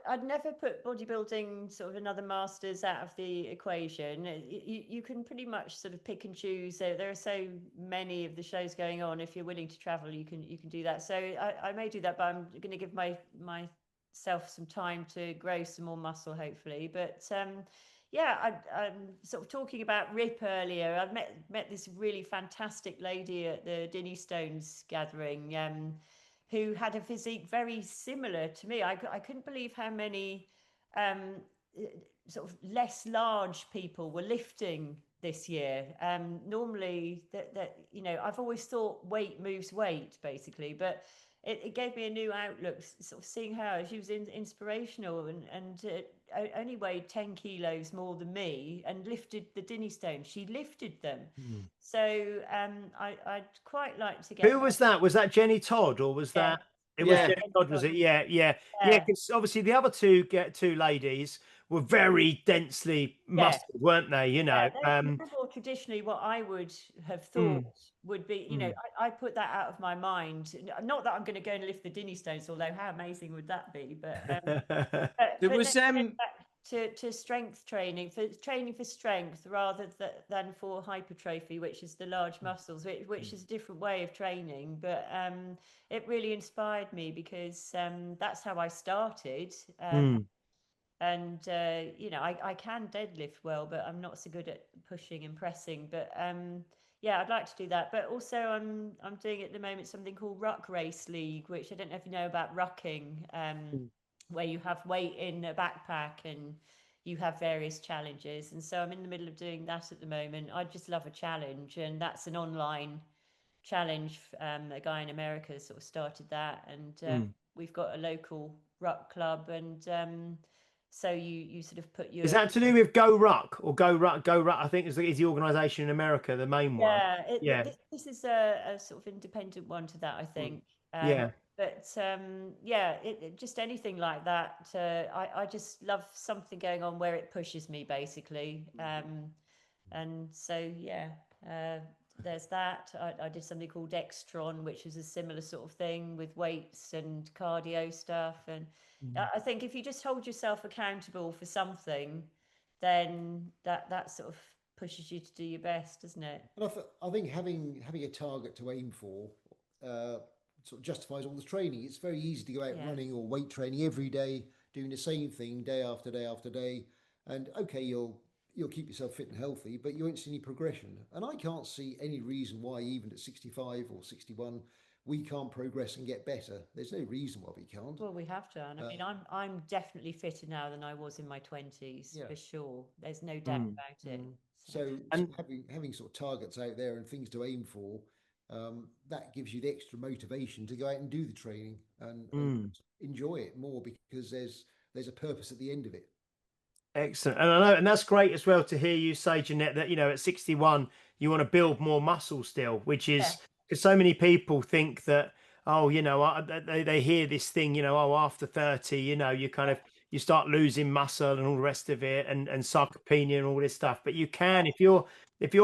I'd never put bodybuilding sort of another masters out of the equation. You can pretty much sort of pick and choose. There are so many of the shows going on. If you're willing to travel, you can do that. So I may do that, but I'm going to give myself some time to grow some more muscle, hopefully. But I'm sort of talking about RIP earlier. I've met this really fantastic lady at the Dinny Stones gathering, who had a physique very similar to me. I couldn't believe how many sort of less large people were lifting this year. Normally, that you know, I've always thought weight moves weight, basically, but it gave me a new outlook, sort of seeing her. She was inspirational, and only weighed 10 kilos more than me and lifted the Dinny stones. She lifted them. So I'd quite like to get. Who was that? Was that Jenny Todd, or was that? It was Jenny Todd, was it? Yeah. Because obviously the other two ladies were very densely muscled, weren't they? You know, more traditionally what I would have thought would be, you know, I put that out of my mind. Not that I'm going to go and lift the Dinny stones, although how amazing would that be? But there was to strength training, for strength rather than for hypertrophy, which is the large muscles, which is a different way of training. But it really inspired me because that's how I started. And you know, I can deadlift well, but I'm not so good at pushing and pressing. But yeah, I'd like to do that. But also I'm doing at the moment something called Ruck Race League, which I don't know if you know about rucking, where you have weight in a backpack and you have various challenges. And so I'm in the middle of doing that at the moment. I just love a challenge, and that's an online challenge. A guy in America sort of started that, and we've got a local ruck club, and so you sort of put your... Is that to do with Go Ruck or Go Ruck? I think is the organisation in America, the main one. This is a sort of independent one to that, I think. But yeah, just anything like that. I just love something going on where it pushes me, basically. And so yeah, there's that. I did something called Extron, which is a similar sort of thing with weights and cardio stuff. And I think if you just hold yourself accountable for something, then that sort of pushes you to do your best, doesn't it? And I think having a target to aim for sort of justifies all the training. It's very easy to go out running or weight training every day, doing the same thing day after day after day. And okay, you'll keep yourself fit and healthy, but you won't see any progression. And I can't see any reason why, even at 65 or 61, we can't progress and get better. There's no reason why we can't. Well, we have done. I mean, I'm definitely fitter now than I was in my 20s, for sure. There's no doubt about it. So having sort of targets out there and things to aim for, that gives you the extra motivation to go out and do the training and enjoy it more, because there's a purpose at the end of it. Excellent. And I know, and that's great as well to hear you say, Jeanette, that, you know, at 61, you want to build more muscle still, which is because so many people think that, oh, you know, they hear this thing, you know, oh, after 30, you know, you kind of, you start losing muscle and all the rest of it, and sarcopenia and all this stuff. But you can, if you're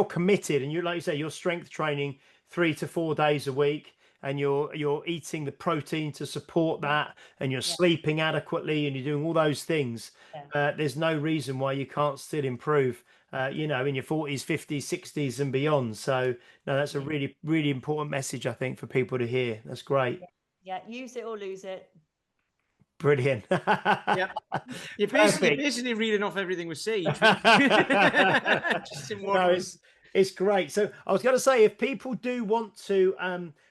committed, and you, like you say, you're strength training 3 to 4 days a week, and you're eating the protein to support that, and you're sleeping adequately, and you're doing all those things, there's no reason why you can't still improve, you know, in your 40s, 50s, 60s and beyond. So no, that's a really, really important message, I think, for people to hear. That's great. Yeah, use it or lose it. Brilliant. You're basically reading off everything with Sage. Just in one. No, it's great. So I was going to say, if people do want to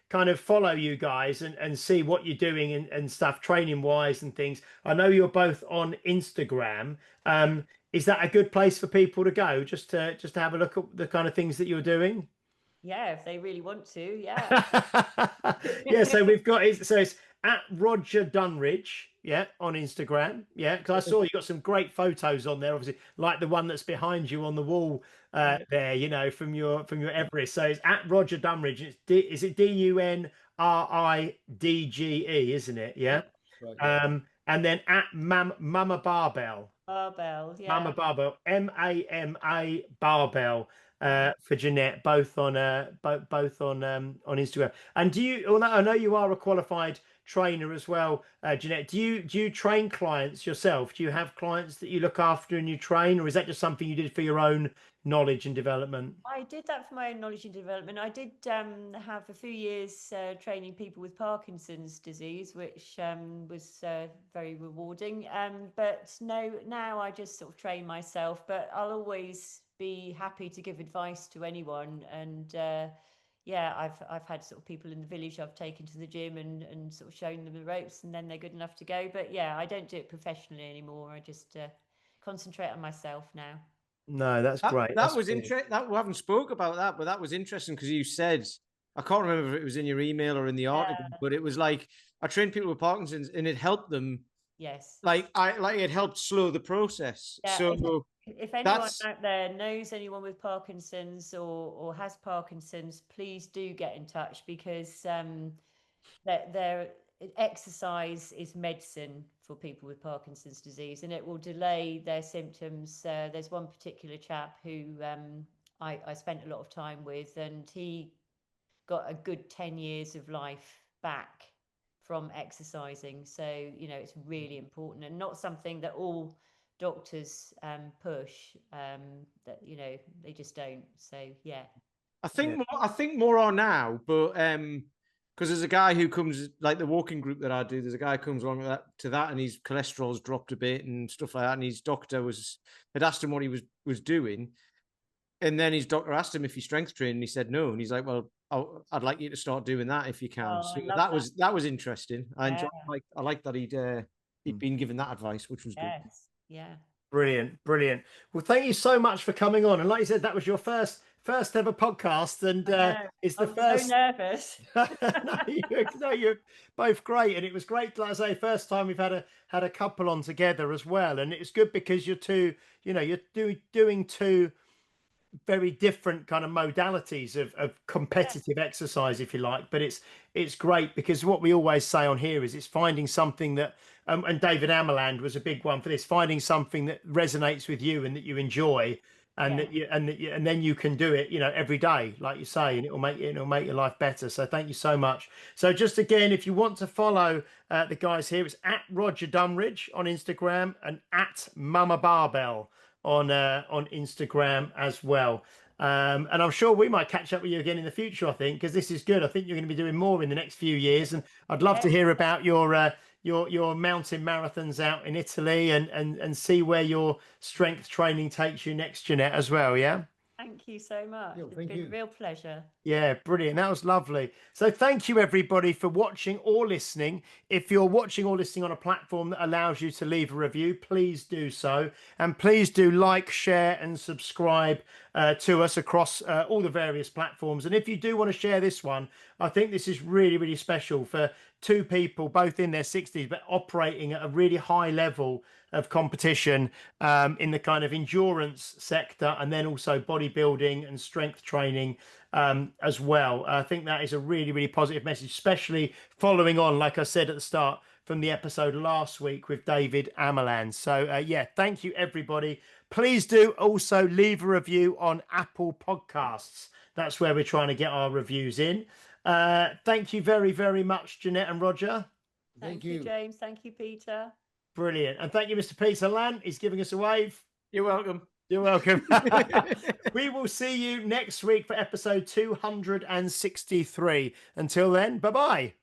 kind of follow you guys and see what you're doing and stuff, training wise and things, I know you're both on Instagram. Is that a good place for people to go just to have a look at the kind of things that you're doing? Yeah, if they really want to, So we've got it's at Roger Dunridge, on Instagram, because I saw you got some great photos on there, obviously, like the one that's behind you on the wall there, you know, from your Everest. So it's at Roger Dunridge. Is it DUNRIDGE, isn't it? Yeah. Right. And then at Mama Barbell. Mama Barbell, MAMA Barbell. For Jeanette, both on Instagram. And do you? Although I know you are a qualified trainer as well, Jeanette, do you train clients yourself? Do you have clients that you look after and you train, or is that just something you did for your own knowledge and development? I did that for my own knowledge and development. I did have a few years training people with Parkinson's disease, which was very rewarding. But no, now I just sort of train myself. But I'll always be happy to give advice to anyone. And I've had sort of people in the village I've taken to the gym and sort of shown them the ropes, and then they're good enough to go. But yeah, I don't do it professionally anymore. I just concentrate on myself now. No, that's great. That was interesting. We haven't spoke about that, but that was interesting because you said I can't remember if it was in your email or in the article, but it was like I trained people with Parkinson's and it helped them. Yes. Like it helped slow the process. Yeah, So if anyone that's out there knows anyone with Parkinson's or has Parkinson's, please do get in touch, because exercise is medicine for people with Parkinson's disease, and it will delay their symptoms. There's one particular chap who I spent a lot of time with, and he got a good 10 years of life back from exercising. So, it's really important, and not something that all doctors push, that, they just don't. So, yeah. I think more are now, but because there's a guy who comes, like the walking group that I do, there's a guy who comes along to that and his cholesterol's dropped a bit and stuff like that, and his doctor had asked him what he was doing, and then his doctor asked him if he strength trained, and he said no, and he's like, well, I'd like you to start doing that if you can. So that was interesting. I enjoyed, I like that he'd been given that advice, which was good. Yeah. Brilliant. Well, thank you so much for coming on. And like you said, that was your first ever podcast, and it's the first. So nervous. No, you're both great, and it was great. Like I say, first time we've had a couple on together as well, and it's good because you're doing two very different kind of modalities of competitive exercise, if you like. But it's great because what we always say on here is it's finding something that and David Amaland was a big one for this, finding something that resonates with you and that you enjoy, and and then you can do it every day, like you say, and it'll make your life better. So thank you so much. So just again, if you want to follow the guys here, it's at Roger Dunridge on Instagram and at Mama Barbell on Instagram as well. And I'm sure we might catch up with you again in the future, I think, because this is good. I think you're going to be doing more in the next few years, and I'd love to hear about your mountain marathons out in Italy and see where your strength training takes you next, Jeanette, as well. Yeah. Thank you so much. It's been a real pleasure. Yeah, brilliant. That was lovely. So thank you, everybody, for watching or listening. If you're watching or listening on a platform that allows you to leave a review, please do so. And please do like, share and subscribe to us across all the various platforms. And if you do want to share this one, I think this is really, really special for two people, both in their 60s, but operating at a really high level of competition in the kind of endurance sector, and then also bodybuilding and strength training as well. I think that is a really, really positive message, especially following on, like I said at the start, from the episode last week with David Amaland. So yeah, thank you, everybody. Please do also leave a review on Apple Podcasts. That's where we're trying to get our reviews in. Thank you very, very much, Jeanette and Roger. Thank you, James. Thank you, Peter. Brilliant. And thank you, Mr. Peter Land. He's giving us a wave. You're welcome. You're welcome. We will see you next week for episode 263. Until then, bye-bye.